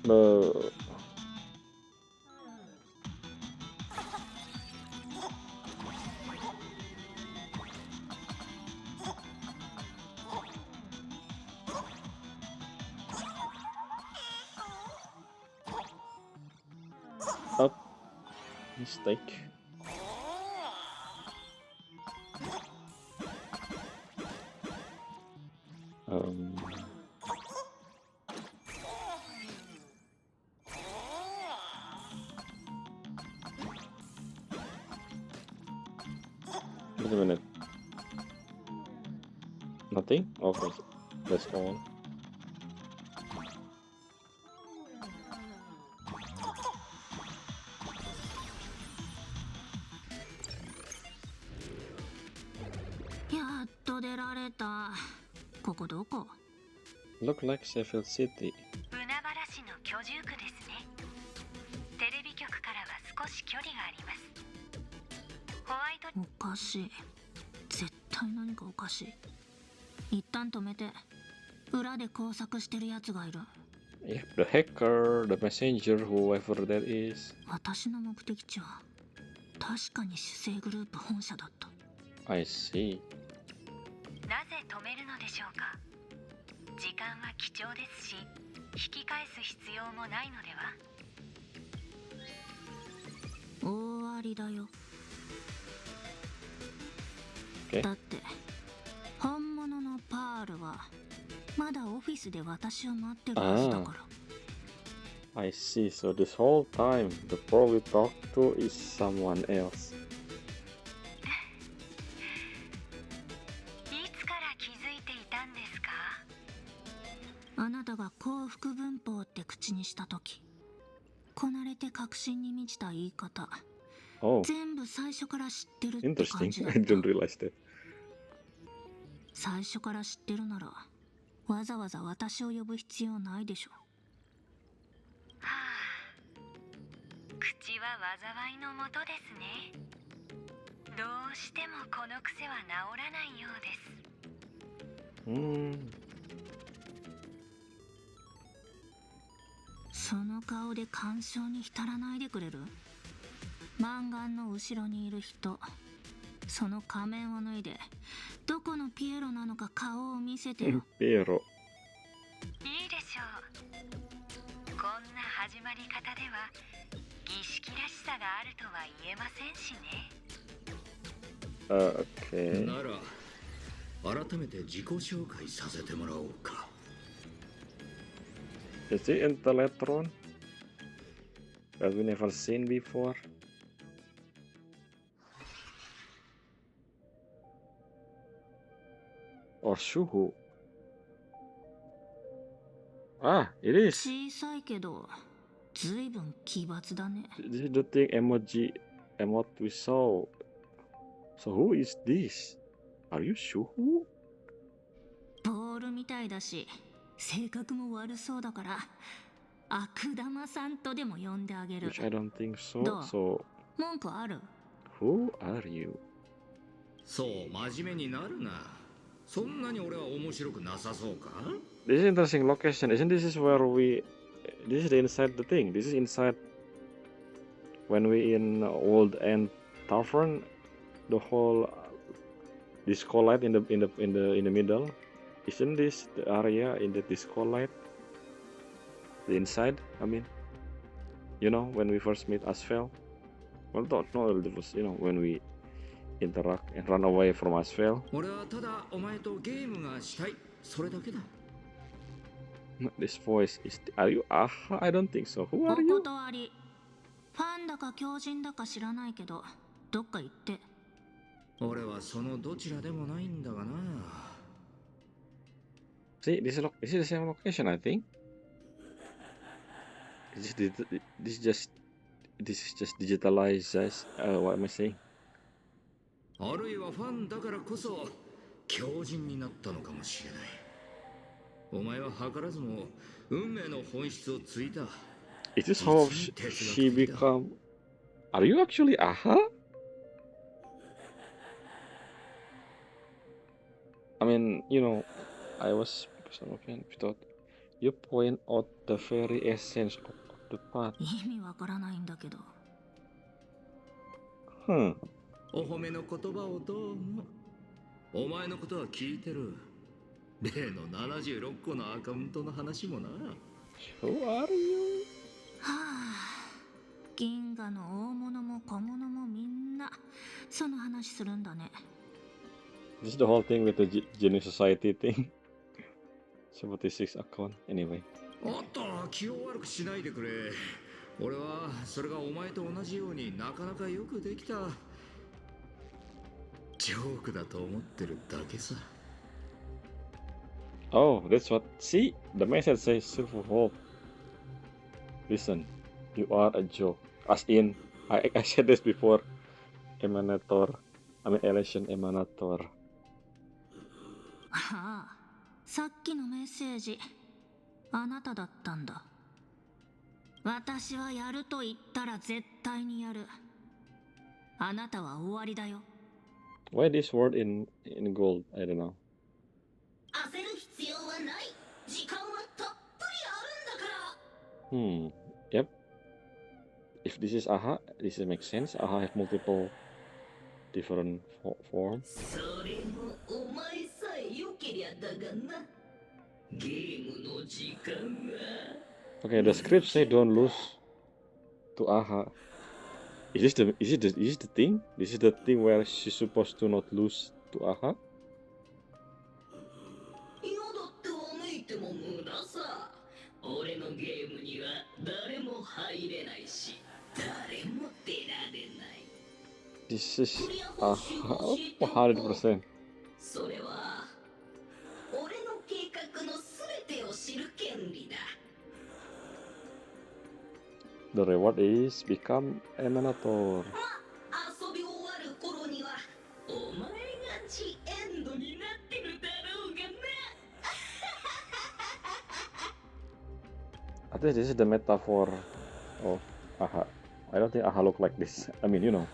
The up mistake. Wait a minute. Nothing? Okay, let's go on. Look like Sheffield City. 海原市の居住区ですね。テレビ局からは少し距離があります。ホワイト。おかしい。絶対何かおかしい。一旦止めて。裏で工作してるやつがいる。Yep, the hacker, the messenger, whoever that is. 私の目的地は確かに主生グループ本社だった。 I see. なぜ止めるのでしょうか。時間は貴重ですし、引き返す必要もないのでは。大ありだよ。 Okay. だって本物のパールはまだオフィスで私を待ってるはずだから。 I see. So this whole time, the pro we talk to is someone else. いつから気づいていたんですか。あなたが幸福文法って口にしたとき、こなれて確信に満ちた言い方、 Oh, 全部最初から知ってるって感 interesting. じだ I った。 didn't realize that. 最初から知ってるならわざわざ私を呼ぶ必要ないでしょ。はあ、口は災いのもとですね。どうしてもこの癖は治らないようです。その顔で感傷に浸らないでくれる。マンガンの後ろにいる人、その仮面を脱いでどこのピエロなのか顔を見せてよ。 Piero. いいでしょう。こんな始まり方では儀式らしさがあるとは言えませんしね。Okay. なら改めて自己紹介させてもらおうか。Is he Intelletron? that we never seen before. Or Shuhu. Ah, it is. 小さいけどずいぶん奇抜だね。 This is the thing emote we saw. So who is this? Are you Shuhu? ボールみたいだし性格も悪そうだから悪玉さんとでも呼んであげる。 Which I don't think so. どう？ So 文句ある？ who are you? そう真面目になるな。そんなに俺は面白くなさそうか？ This is interesting location. Isn't this is where we? This is the inside the thing. This is inside when we in Old End Tavern. The whole disco light in the middle. Isn't this the area in the disco light? The inside. I mean, you know, when we first meet Asphalt. Well, not it was, you know, when we interact and run away from Asphalt. 俺はただお前とゲームがしたい。それだけだ。This voice is. Are you Aha? I don't think so. Who お are you? 断り。ファンだか狂人だか知らないけどどっか行って。俺はそのどちらでもないんだがな。See, this is the same location, I think. This is just digitalized. What am I saying? あるいはファンだからこそ狂人になったのかもしれない。お前は図らずも運命の本質をついた。 Is this how she become? Are you actually Aha? I mean, you know, I was thought you point out the very essence of the path. 意味わからないんだけど。お褒めの言葉をどうも。お前のことは聞いてる。例の76個のアカウントの話もな。Who are you? はあ、銀河の大物も小物もみんなその話するんだね。This is the whole thing with the Genius Society thing. 76 account. Anyway. おっと、気を悪くしないでくれ。俺はそれがお前と同じようになかなかよくできたジョークだと思ってるだけさ。Oh, that's what. See, the message says Silver Hope. Listen, you are a joke. As in, I said this before. Emanator. I mean, Elation Emanator. ああ、さっきのメッセージ、あなただったんだ。私はやると言ったら絶対にやる。あなたは終わりだよ。Why this word in gold? I don't know. 焦る必要はない。時間はたっぷりあるんだから。Yep. If this is Aha, this makes sense. Aha have multiple different forms. それもお前さえ良けりゃだがな。ゲームの時間は。Okay, the script say don't lose to Aha. Is this the thing? This is the thing where she's supposed to not lose to Aha? 嫌だってわめいても無駄さ。俺のゲームには誰も入れないし、誰も出られない。This is Aha 100%. それは俺の計画のすべてを知る権利だ。The reward is become Emanator. 遊び終わる頃にはお前がジエンドになってるだろうがな。I think this is the metaphor of Aha. I don't think Aha look like this. I mean, you know.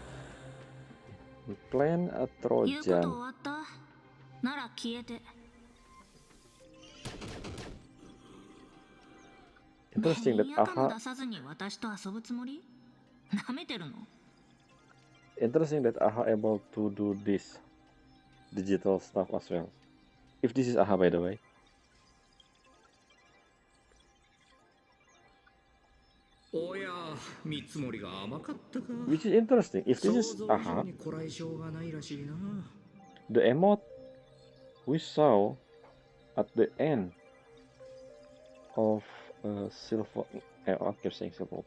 We plan a 言うこと終 Trojan. わった？なら消えて。 Interesting that やかも Aha. 出さずに私と遊ぶつもり？なめてるの？ Interesting that Aha able to do this digital stuff as well. If this is Aha, by the way. おや、見積もりが甘かったか。 Which is interesting. If this 想 is 像以上 Aha, にこらえ性がないらしいな。 the emote we saw at the end of Silver. I keep saying Silver.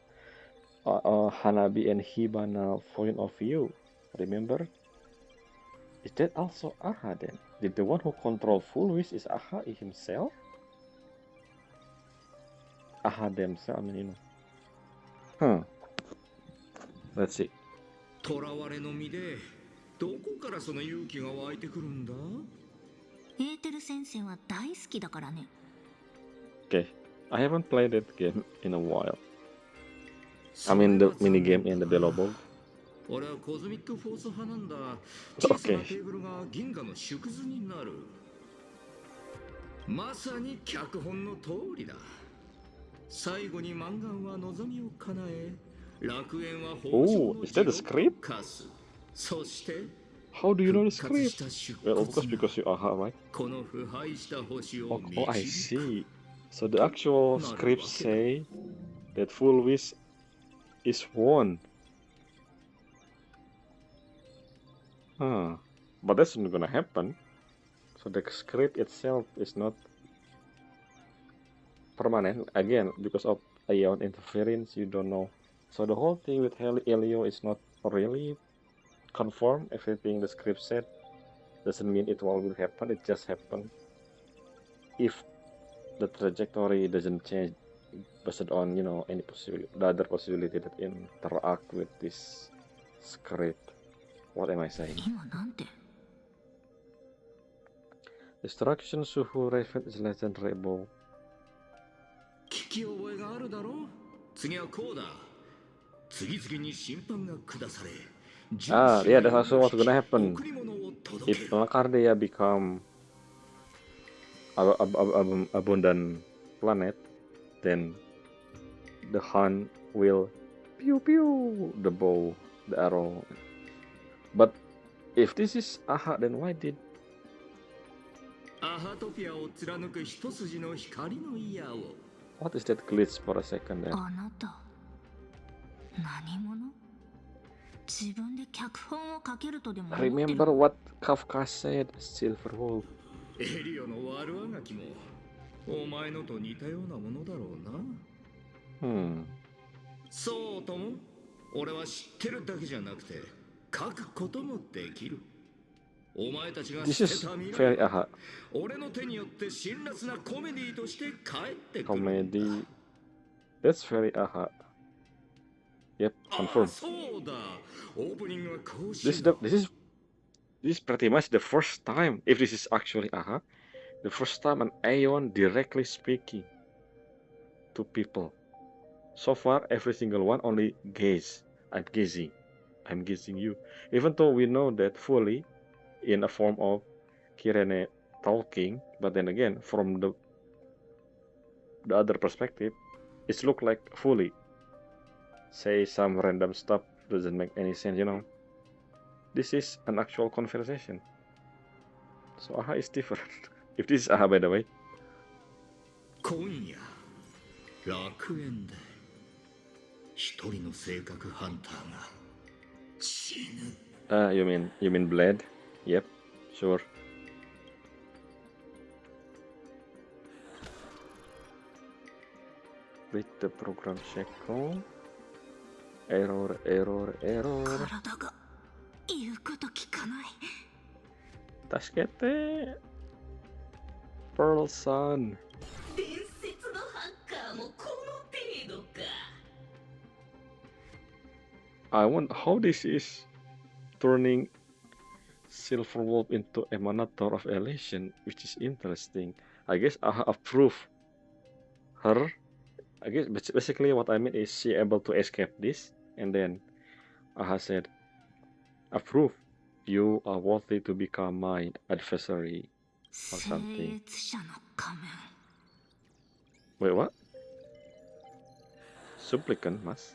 Hanabi and Hibana point of view. Remember? Is that also Aha then? Did the one who control Full Wish is Aha himself? Aha themselves, I mean, Let's see. 囚われの身でどこからその勇気が湧いてくるんだ？エーテル先生は大好きだからね。 Okay, I haven't played that game in a while. I mean the mini game in the Belobog. 俺はコズミックフォース派なんだ。小さな Okay. テーブルが銀河の縮図になる。まさに脚本の通りだ。最後に満願は望みを叶え、楽園は豊穣 Oh, の is that a 地を script? 課す。そして How do you know the 復活し script? た出 Well, of course 骨が because you Aha, right? この腐敗した星を Oh, I 導く。 see. So the actual scripts say that Full Wish is won. But that's not gonna happen. So the script itself is not permanent. Again, because of Aeon interference, you don't know. So the whole thing with Helio is not really confirmed. Everything the script said doesn't mean it all will happen. It just happened. If the trajectory doesn't change based on any possibility, the other possibility that interact with this script. What am I saying? 今なんて Destruction Suhu Raven is legendary above. 聞き覚えがあるだろう。次はこうだ。次々に審判が下され。 Yeah, that's also what's gonna happen. 贈り物を届け If る。 Malacardia become abundant planet, then the hunt will pew pew the bow, the arrow. But if this is Aha, then why did アハトピアを貫く一筋の光の矢を。 what is that glitch for a second there? あなた何者？自分で脚本を書けるとでも思ってる？ Remember what Kafka said, Silverwolf. エリオの悪あがきもお前のと似たようなものだろうな。そうとも、俺は知ってるだけじゃなくて書くこともできる。お前たちが This 捨 is てた未 very 来、 Aha 俺の手によって辛辣なコメディとして帰ってくる。 comedy. That's very Aha. Yep, ああ、 confirmed. そうだ。オープニングはこうし This よう。 is pretty much the first time, if this is actually Aha, the first time an Aeon directly speaking to people. So far, every single one only gaze. I'm gazing you. Even though we know that fully in a form of Kirene talking, but then again, from the other perspective, it look like fully say some random stuff doesn't make any sense, This is an actual conversation. So Aha is different. If this is Aha, by the way. 今夜楽園で一人の性格ハンターが死ぬ。 You mean Blade? Yep, sure. With the program shackle. Error. 体が言うこと聞かない。助けて Pearl Sun. 伝説のハッカーもこの程度か。 I wonder how this is turning Silverwolf into emanator of elation, which is interesting. I guess Aha approve her. I guess basically what I mean is she able to escape this, and then Aha said, approve. You are worthy to become my adversary or 聖 something. 越者の仮面。 Wait, what? Supplicant, mas?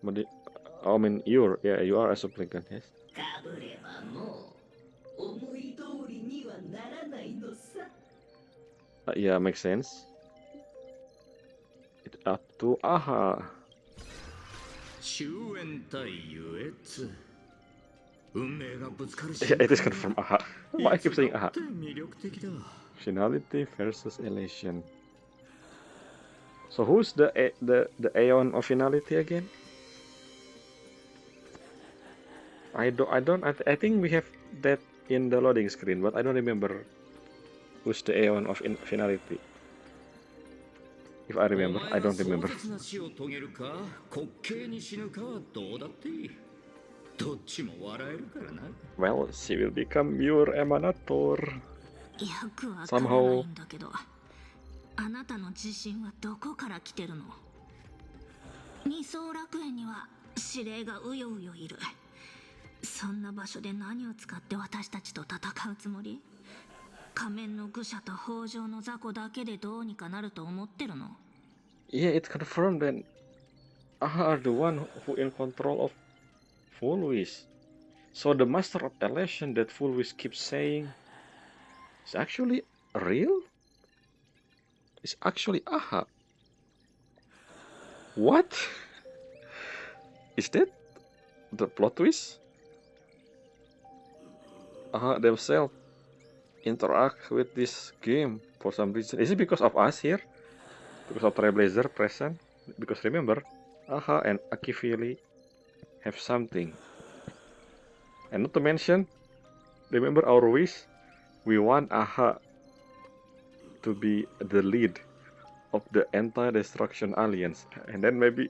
I mean, you are a supplicant, yes. かぶればもう思い通りにはならないのさ。 Yeah, makes sense. It's up to Aha. 終焉対優越。運命がぶつかる Yeah, it is confirmed Aha. Why I keep saying Aha? 魅力的だ。 Finality versus elation. So who's the Aeon of Finality again? I think we have that in the loading screen, but I don't remember who's the Aeon of Finality. If I remember, I don't remember. Well, she will become your Emanator. よくわからないんだけど、あなたの自信はどこから来てるの？二層楽園には指令がうようよいる。そんな場所で何を使って私たちと戦うつもり？仮面の愚者と北条の雑魚だけでどうにかなると思ってるの？ Yeah, it's confirmed that Aha are the one who in control of Full Wish. So the Master of Elation that Full Wish keeps saying is actually real? It's actually Aha. What? Is that the plot twist? Aha themselves interact with this game for some reason. Is it because of us here? Because of Trailblazer present? Because remember, Aha and Akifili have something. And not to mention, remember our wish? We want Aha to be the lead of the Anti-Destruction Alliance. And then maybe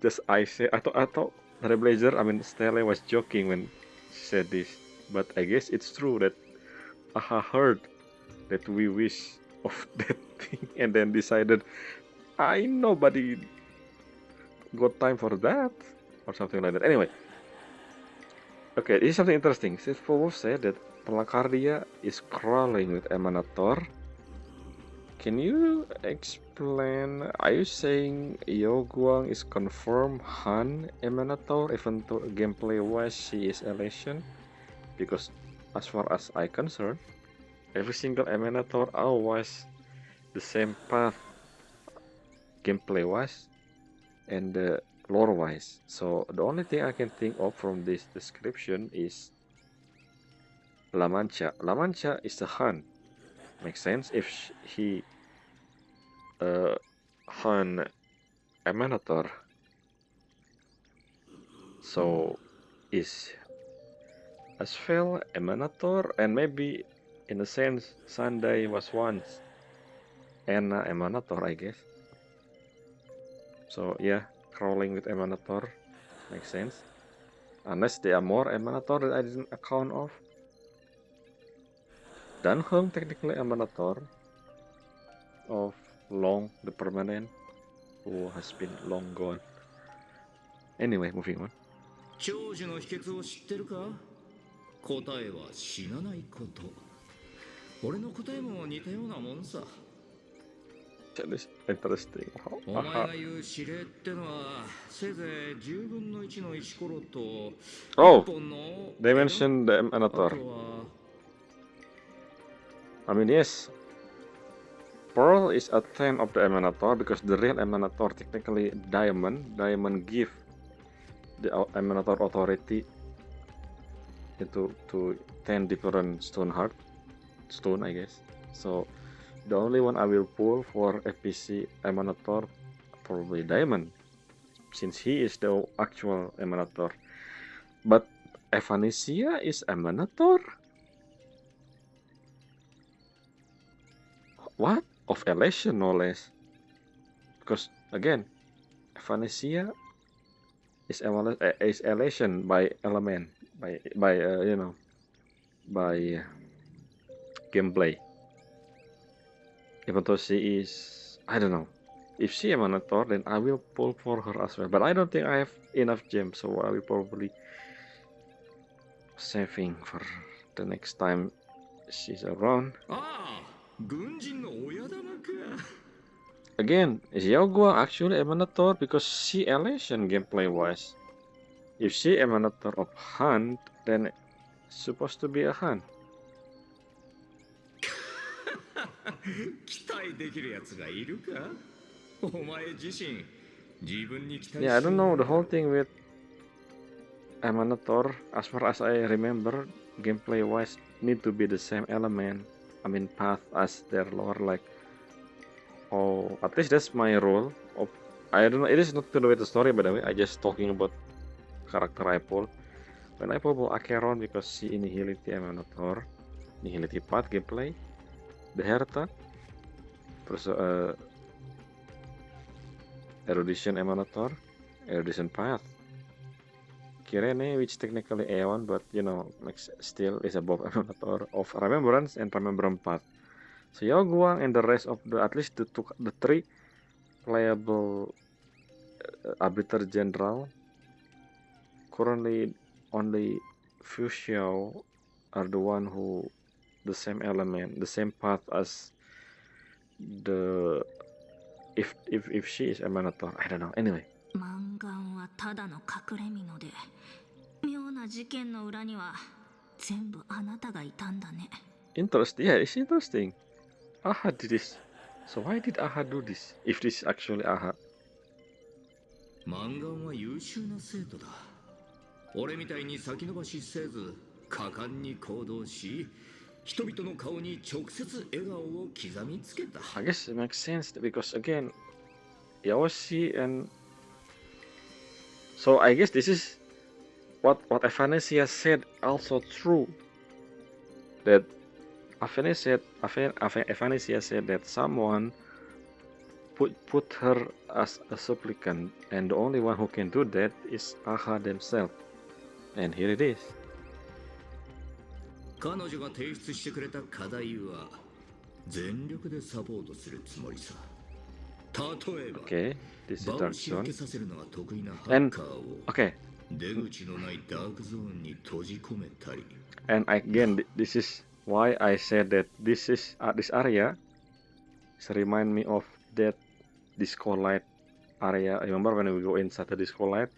just I thought Trailblazer, I mean Stella was joking when she said this. But I guess it's true that Aha heard that we wish of that thing and then decided, nobody got time for that or something like that. Anyway, okay, this is something interesting. Silverwolf said that Pelacardia is crawling with Emanator. Can you explain? Are you saying Yoguang is confirmed Han Emanator even though gameplay wise she is Elation? Because as far as I concerned, every single Emanator was the same path gameplay wise and the lore wise. So the only thing I can think of from this description is La Mancha. La Mancha is the Han. Makes sense if he Han Emanator. So is Asphel Emanator, and maybe in a sense Sunday was once Anna Emanator, I guess. So yeah, crawling with Emanator makes sense. Unless there are more Emanator that I didn't account of. Dan Heng technically Emanator of Long the Permanent, who has been long gone. Anyway, moving on. 長寿の秘訣を知ってるか？答えは死なないこと。俺の答えも似たようなもんさ。That is interesting. お前が言う指令ってのはせいぜい10分の1の石ころと1本の they mentioned the Emanator. I mean, yes, Pearl is a 10 of the Emanator because the real Emanator technically Diamond give the Emanator authority to 10 different stone, I guess. So the only one I will pull for FPC Emanator probably Diamond, since he is the actual Emanator. But Evanesia is Emanator? What? Of Elation, no less. Because again, Evanesia is Elation by element, by gameplay. Even though she is, I don't know. If she Emanator, then I will pull for her as well. But I don't think I have enough gems, so I will probably saving for the next time she's around. Again, is Yaoguang actually Emanator? Because she Elation gameplay wise. If she Emanator of Han, then it's supposed to be a Han. Yeah, I don't know, the whole thing with Emanator, as far as I remember, gameplay wise, need to be the same element, I mean path as their lore, like how, at least that's my role of, I don't know, it is not to do with the story by the way, I just talking about character I pull. When I pull Acheron because si Nihility Emanator, Nihility Path gameplay, the Herta, terus Erudition Emanator, Erudition Path, Kirene, which technically Aeon, but you know, still is above Emanator of Remembrance and Remembrance Path. So Yao Guang and the rest of the, at least the three playable Arbiter General, currently only Fu Xiao are the one who the same element, the same path as the if she is Emanator. I don't know. Anyway. 満願はただの隠れ蓑で、妙な事件の裏には全部あなたがいたんだね。Interesting. Yeah, it's interesting. Aha did this. So why did Aha do this? If this is actually Aha. 満願は優秀な生徒だ。俺みたいに先延ばしせず果敢に行動し、人々の顔に直接笑顔を刻みつけた。I guess it makes sense because again, Yaoshi and so I guess this is what Aphanasia said also true. That Aphanasia said that someone put her as a supplicant, and the only one who can do that is Aha themselves. And here it is. 彼女が提出してくれた課題は全力でサポートするつもりさ。例えば、Okay, this is 場を Dark しら Zone. けさせるのが得意なハッカーを Okay, 出口のないダークゾーンに閉じ込めたり。and again, this is why I said that this is this area. Remind me of that disco light area. Remember when we go inside the disco light,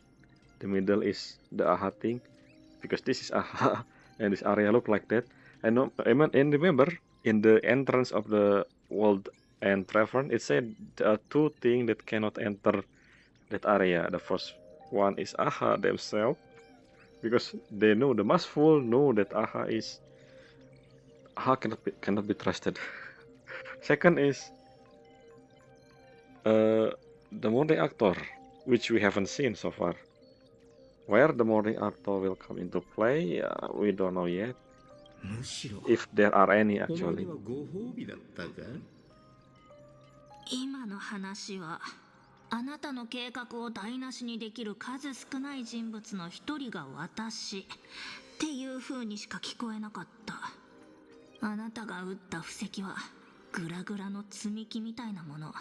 the middle is the Aha thing, because this is Aha, and this area look like that. And remember in the entrance of the world and tavern, it said there are two things that cannot enter that area. The first one is Aha themselves, because they know the Maskful know that Aha cannot be trusted. Second is the morning actor, which we haven't seen so far. Where the morning actor will come into play, we don't know yet. むしろ If there are any お前 actually. にはご褒美だったか。今の話はあなたの計画を台無しにできる数少ない人物の一人が私っていう風にしか聞こえなかった。あなたが打った布石はグラグラの積み木みたいなもの。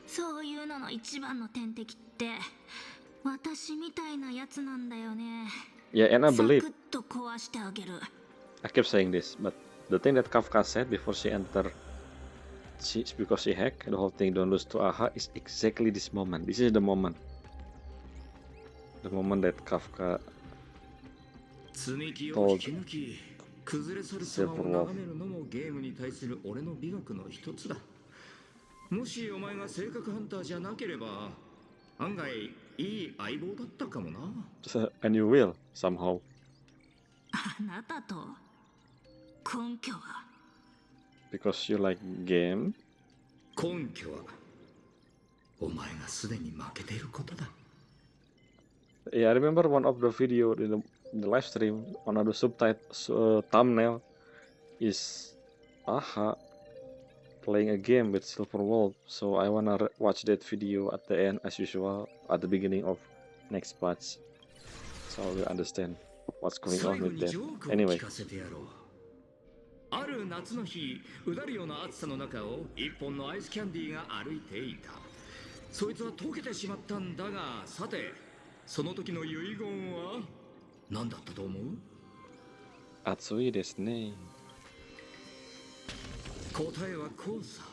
そういうのの一番の天敵って私みたいなやつなんだよね。 Yeah, and I サク believe ッと壊してあげる。 I keep saying this, but the thing that Kafka said before she entered, because she hacked the whole thing, don't lose to Aha, is exactly this moment. This is the moment that Kafka 積み木を引き抜き、崩れ去る様を眺めるのもゲームに対する俺の美学の一つだ。もしお前が性格ハンターじゃなければ、案外いい相棒だったかもな。and you will somehow. あなたと根拠は Because you like game. 根拠はお前がすでに負けていることだ。Yeah, I remember one of the video in the live stream, one of the thumbnail is Aha playing a game with Silverwolf. So I wanna watch that video at the end as usual, at the beginning of next patch. So we'll understand what's going on 最後 with に that. ジョークを Anyway, 聞かせてやろう。ある夏の日、うだるような暑さの中を一本のアイスキャンディーが歩いていた。そいつは溶けてしまったんだが、さて、その時の遺言は何だったと思う？ Atsui desu ne. 答えはこうさ。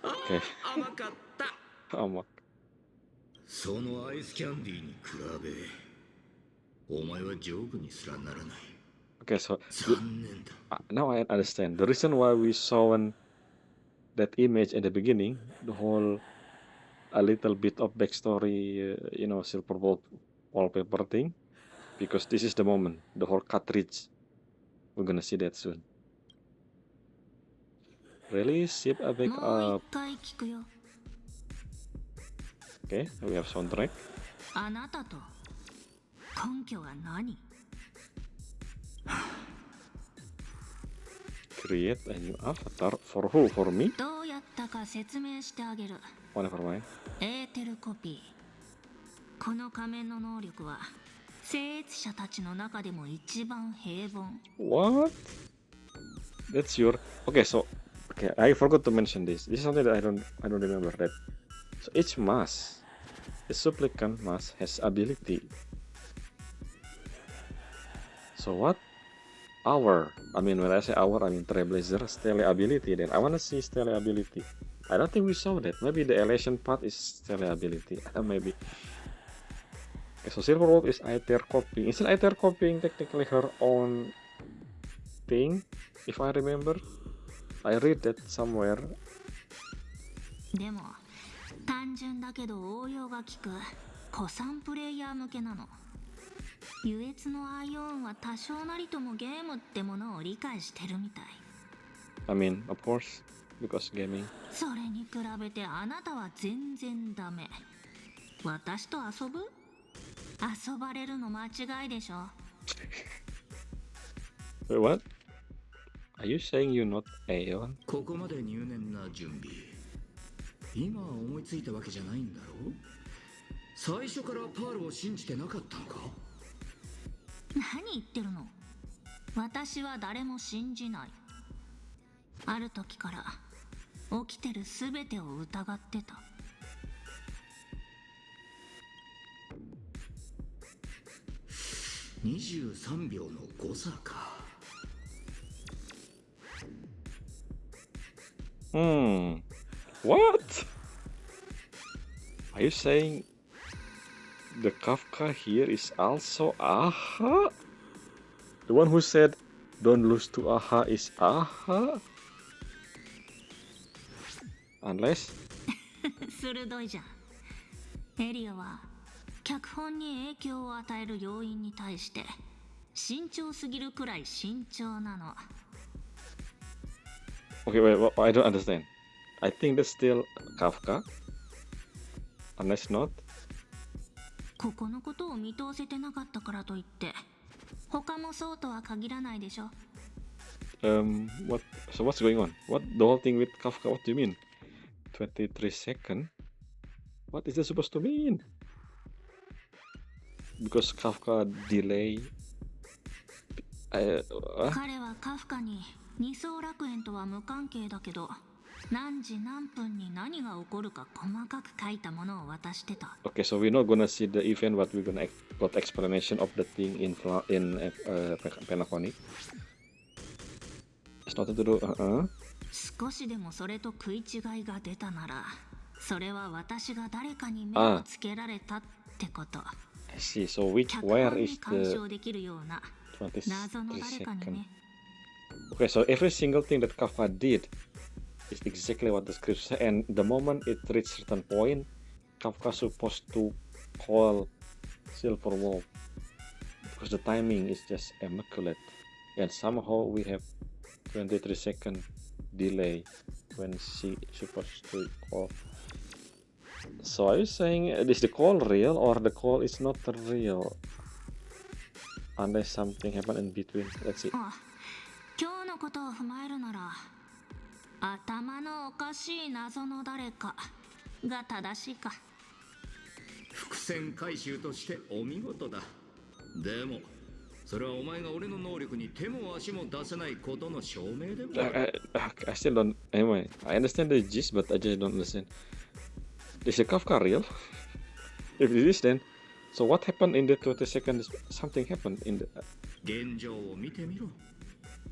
Okay. 甘かった。 Oh, そのアイスキャンディーに比べ、お前はジョークにすらならない。 okay, so 残念だ。now I understand the reason why we saw that image at the beginning, the whole a little bit of backstory, Silverwolf wallpaper thing, because this is the moment, the whole cartridge. We're gonna see that soon. Really? Ship a back もう up. 一回聞くよ。 Okay, we have soundtrack. あなたと根拠は何？ Create a new avatar for who? For me? どうやったか説明してあげる。 Oh, never mind. エーテルコピー。この仮面の能力は聖越者たちの中でも一番平凡。 What? That's your okay. So okay, I forgot to mention this. This is something that I don't remember that. So each mask, the supplicant mask has ability. So what? When I say our, I mean Trailblazer Stele ability. Then I wanna see Stele ability. I don't think we saw that. Maybe the elation part is Stele ability. Maybe. Okay, so Silverwolf is Aether copying. Isn't Aether copying technically her own thing? If I remember, I read that somewhere. でも単純だけど応用が効く古参プレイヤー向けなの。優越のアイオンは多少なりともゲームってものを理解してるみたい。 I mean, of course, because gaming. それに比べてあなたは全然ダメ。私と遊ぶ？遊ばれるの間違いでしょ。 Wait, what? Are you saying you're not Aeon? ここまで入念な準備。今思いついたわけじゃないんだろう。最初からパールを信じてなかったのか。何言ってるの？私は誰も信じない。ある時から起きてるすべてを疑ってた。23秒の誤差か。What? Are you saying the Kafka here is also Aha? The one who said don't lose to Aha is Aha? Unless 鋭いじゃん。エリアは脚本に影響を与える要因に対して慎重すぎるくらい慎重なの。 Okay, wait, I don't understand. I think that's still Kafka. Unless not. ここのことを見通せてなかったからといって他もそうとは限らないでしょ。 So what's going on? What the whole thing with Kafka? What do you mean? 23 seconds? What is that supposed to mean? Because Kafka delay. 彼はカフカに二層楽園とは無関係だけど何時何分に何が起こるか細かく書いたものを渡してた。 Okay, so we're not gonna see the event, but we're gonna got explanation of the thing in Penaconic. It's not to do. 少しでもそれと食い違いが出たならそれは私が誰かに目をつけられたってこと。 I see. So where 脚本 is に干 the 渉できるような謎の 23誰かに seconds? ね。 Okay, so every single thing that Kafka did is exactly what the script said, and the moment it reached certain point, Kafka supposed to call Silverwolf because the timing is just immaculate, and somehow we have 23 second delay when she supposed to call. So are you saying is the call real or the call is not real? Unless something happened in between. Let's see. あ、今日のことを踏まえるなら頭のおかしい謎の誰かが正しいか。伏線回収としてお見事だ。でもそれはお前が俺の能力に手も足も出せないことの証明でもある。I still don't. Anyway, I understand the gist, but I just don't understand. Is the Kafka real? If it is, then so what happened in the 20 seconds? Something happened in the. 現状を見てみろ。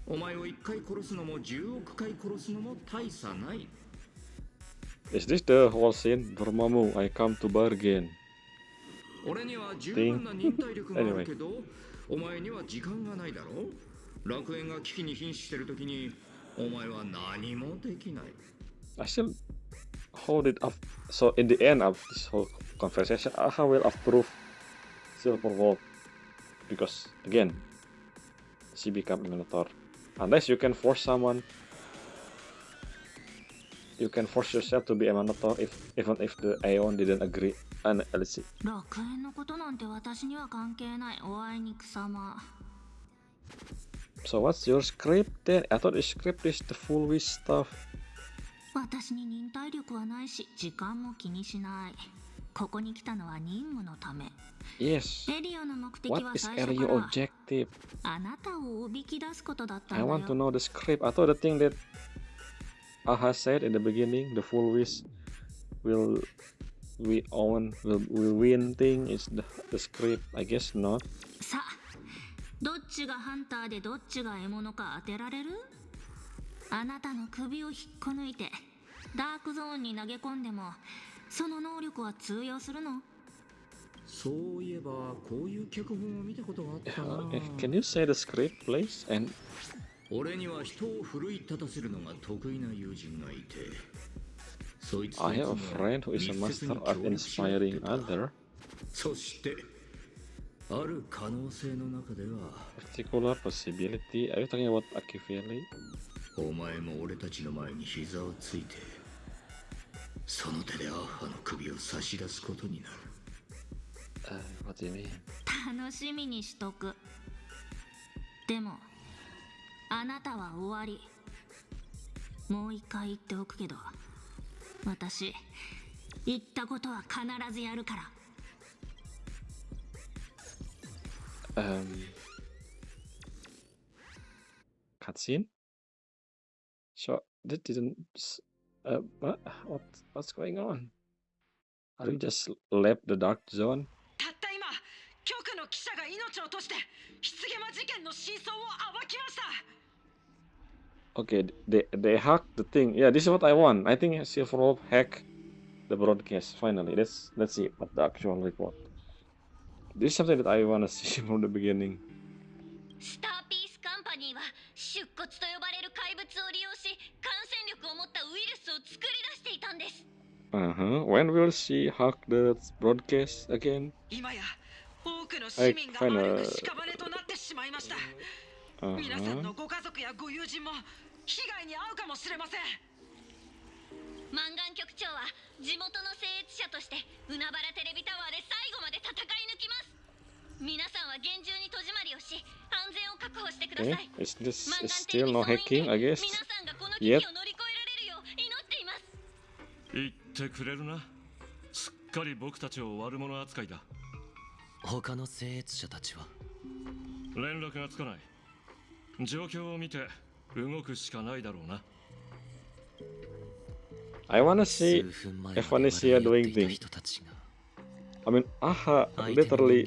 お前を1回殺すのも10億回殺すのも大差ない。Is this the whole scene? Dormammu, I come to bargain. 俺には十分な忍耐力があるけど、お前には時間がないだろう。楽園が危機に瀕しているときに、お前は何もできない。I still hold it up. So in the end of this whole conversation, I will approve Silverwolf because again, she become a Minotaur. Unless you can force someone you can force yourself to be a Minotaur even if the Aeon didn't agree. And let's see. 楽園のことなんて私には関係ない。おあいにくさま。 So what's your script then? I thought the script is the full wish stuff. 私に忍耐力はないし、時間も気にしない。ここに来たのは任務のため。Yes. エリアの目的 What は is 最初 area から objective? あなたをおびき出すことだったん I だ want to よ。 know the script. I thought the thing that Aha said in the beginning, the full wish will win thing is the script. I guess not. さあ、どっちがハンターでどっちが獲物か当てられる？あなたの首を引っこ抜いてダークゾーンに投げ込んでもその能力は通用するの？そういえばこういう脚本を見たことがあったな。Can you say the script, please? And 俺には人を奮い立たせるのが得意な友人がいて、そいつ I have a friend who is a master at inspiring others. そしてある可能性の中では Particular possibility. Are you talking about Akiveli? お前も俺たちの前に膝をついてその手でアッハの首を差し出すことになる。What do you mean? 楽しみにしとく。でもあなたは終わり。もう一回言っておくけど、私言ったことは必ずやるから。Cutscene? So that didn't. What's going on? Are you just left the dark zone? たった今、局の記者が命を落として棺山事件の真相を暴きました。 Okay, they hacked the thing. Yeah, this is what I want. I think Silverwolf hacked the broadcast finally. Let's see what the actual report. This is something that I want to see from the beginning. スターピースカンパニーは出骨と呼ばれる怪物を利用し感染力を持ったウイルスを作り出していたんです。When will she hack the broadcast again? 今や多くの市民が悪く屍となってしまいました。皆さんのご家族やご友人も被害に遭うかもしれません。マンガン局長は地元の聖越者として海原テレビタワーで最後まで戦い抜きます。皆さんは厳重に戸締まりをし安全を確保してください。Is still no hacking, I guess? 皆さんがこの危機を乗り越えられるよう祈っています。言ってくれるな。すっかり僕たちを悪者扱いだ。他の聖越者たちは連絡がつかない。状況を見て動くしかないだろうな。I wanna see Evanesia doing things. I mean, Aha literally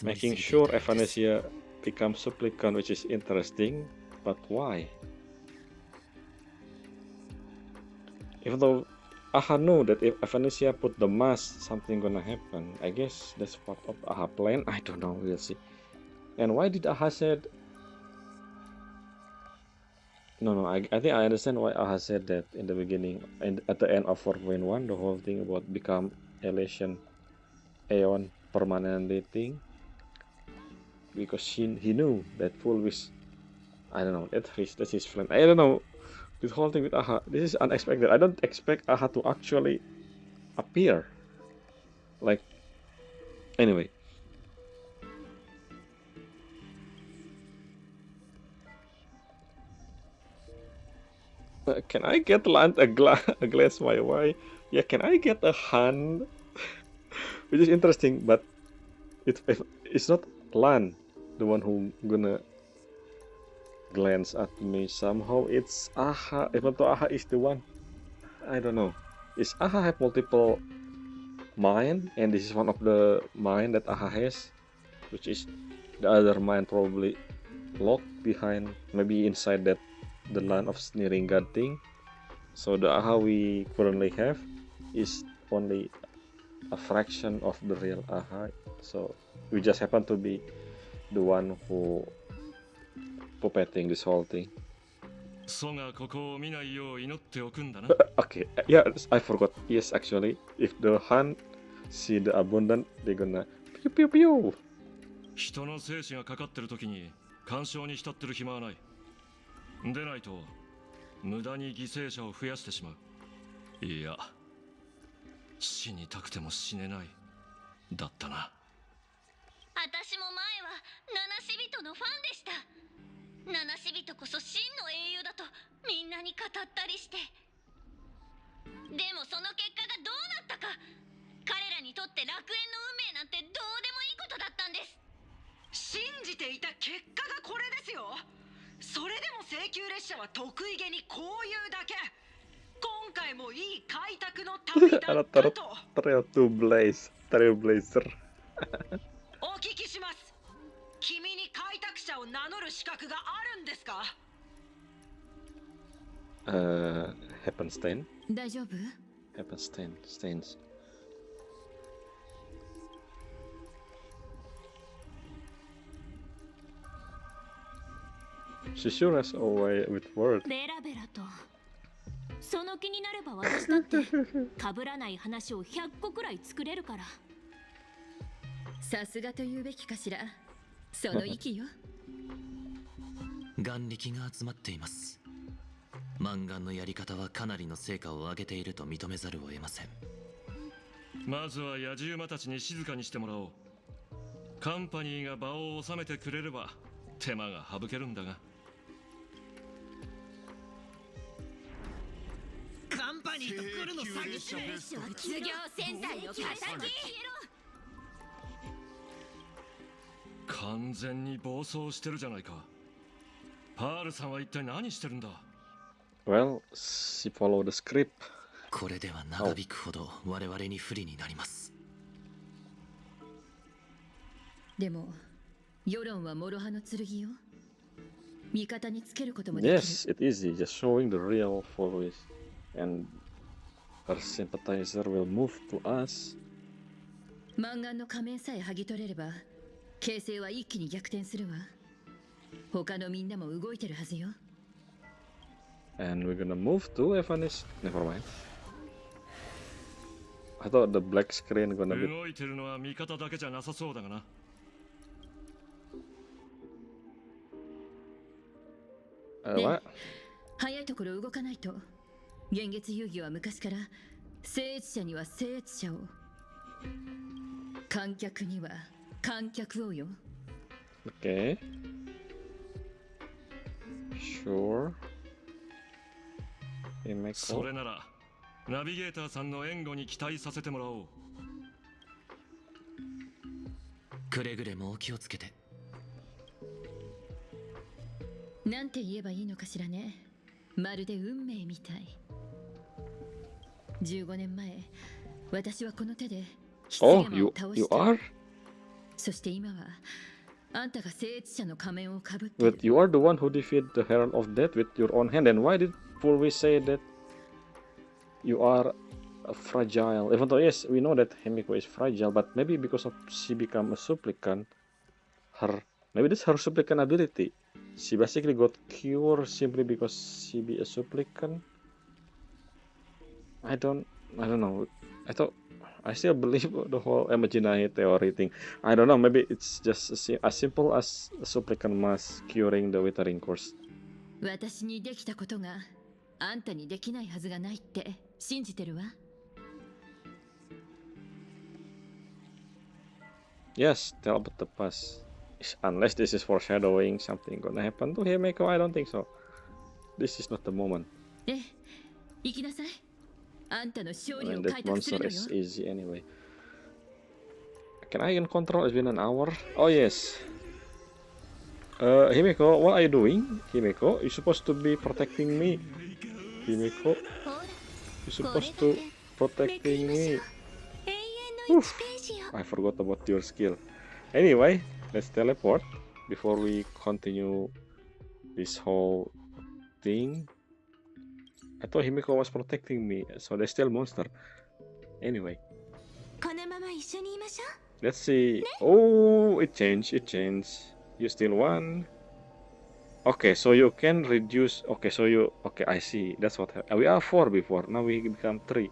making sure Evanesia becomes supplicant, which is interesting, but why? Even though Aha knew that if Evanesia put the mask, something gonna happen. I guess that's part of Aha plan. I don't know, we'll see. And why did Aha said... No, I think I understand why Aha said that in the beginning. And at the end of 4.1, the whole thing about become Elation Aeon permanently thing. Because he knew that full wish. I don't know, that's his friend. I don't know. This whole thing with Aha, this is unexpected. I don't expect Aha to actually appear. Like, anyway. Can I get a glass my way? Yeah, can I get a hand? Which is interesting, but it's not Lan, the one who gonna glance at me. Somehow it's Aha. Even though Aha is the one, I don't know. Is Aha have multiple mind, and this is one of the mind that Aha has, which is the other mind probably locked behind, maybe inside the land of Sneering God thing. So the Aha we currently have is only a fraction of the real Aha. So we just happen to be the one who puppeting this whole thing. Okay, yeah, I forgot. Yes, actually, if the Han see the abundant, they're gonna pew pew pew. 人の生死がかかってる時に干渉に浸ってる暇はない。でないと無駄に犠牲者を増やしてしまう。いや、死にたくても死ねないだったな。私も前は七死人のファンでした。七死人こそ真の英雄だとみんなに語ったりして。でもその結果がどうなったか、彼らにとって楽園の運命なんてどうでもいいことだったんです。信じていた結果がこれですよ。それでも請求列車は得意げにこういうだけ。今回もいい開拓の旅だったと。Trailblazer お聞きします。君に開拓者を名乗る資格があるんですか？Heppenstein 大丈夫？ Heppenstein She sure has a way with words. ベラベラと。その気になれば私だって被らない話を100個くらい作れるから。さすがと言うべきかしら。その息よ。眼力が集まっています。マンガンのやり方はかなりの成果を上げていると認めざるを得ません。まずは野獣馬たちに静かにしてもらおう。カンパニーが場を収めてくれれば手間が省けるんだが。カンパニーと来るの詐欺師。卒業戦隊の敵。完全に暴走してるじゃないか。パールさんは一体何してるんだ？ Well, she followed the script. これでは長引くほど我々に不利になります。でも世論は諸刃の剣よ。味方につけることもできる。 Yes, it is easy. Just showing the real followers, and her sympathizer will move to us. マンガンの仮面さえ剥ぎ取れれば形勢は一気に逆転するわ。他のみんなも動いてるはずよ。And we're gonna move to Evanis. Never mind. I thought the black screen gonna be. 動いてるのは味方だけじゃなさそうだがな。What? 早いところ動かないと。幻月遊戯は昔から聖越者には聖越者を、観客には観客をよ。Okay. Sure. それならナビゲーターさんの援護に期待させてもらおう。くれぐれもお気をつけて。なんて言えばいいのかしらね。まるで運命みたい。15年前、私はこの手でOh, 羊を倒 you した。 are? そして今はあんたが聖越者の仮面をかぶって But る。 you are the one who defeated the Herald of Death with your own hand. And why did Purvi say that you are fragile? Even though yes, we know that Himiko is fragile, but maybe because of she become a supplicant, maybe this her supplicant ability. She basically got cured simply because she be a supplicant. I don't know. I still believe the whole imaginary theory thing. I don't know. Maybe it's just as simple as a supplicant mass curing the withering curse. 私にできたことがあんたにできないはずがないって信じてるわ。Yes, tell about the past. Unless this is foreshadowing something gonna happen to Himiko, I don't think so. This is not the moment. ええ、行きなさい。あんたの勝利 And を that 開拓する monster のよ。 is easy anyway. Can I even control? It's been an hour. Oh yes. Himiko, what are you doing? Himiko, you're supposed to be protecting me. Himiko, you're supposed to protecting me. Oof, I forgot about your skill. Anyway, let's teleport before we continue this whole thing. I thought Himiko was protecting me, so there's still monster. Anyway, このまま一緒にいましょう。 let's see. Oh, it changed. You still won. Okay, so you can reduce. Okay, so you. Okay, I see. That's what we are 4 before. Now we become 3.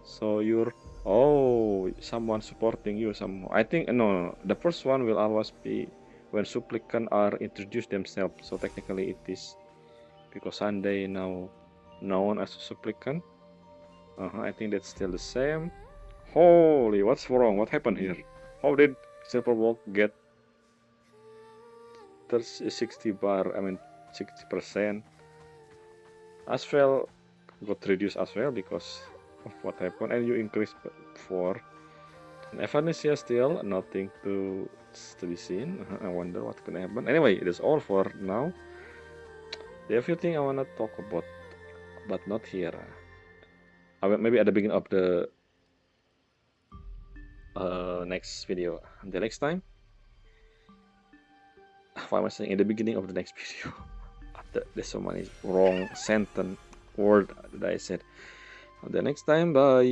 So you're. Oh, someone supporting you somehow. I think no. The first one will always be when supplicants are introduced themselves. So technically it is because Sunday now known as a supplicant. I think that's still the same. Holy, what's wrong? What happened here? How did Silverwolf get 60 bar? I mean 60%. Asphalt got reduced as well because of what happened, and you increased 4. And Evanesia still nothing to be seen. I wonder what can happen. Anyway, that's all for now. There are a few things I wanna talk about, but not here. Maybe at the beginning of the next video. Until next time. Why am I saying in the beginning of the next video? There's so many wrong sentence word that I said. Until next time, bye.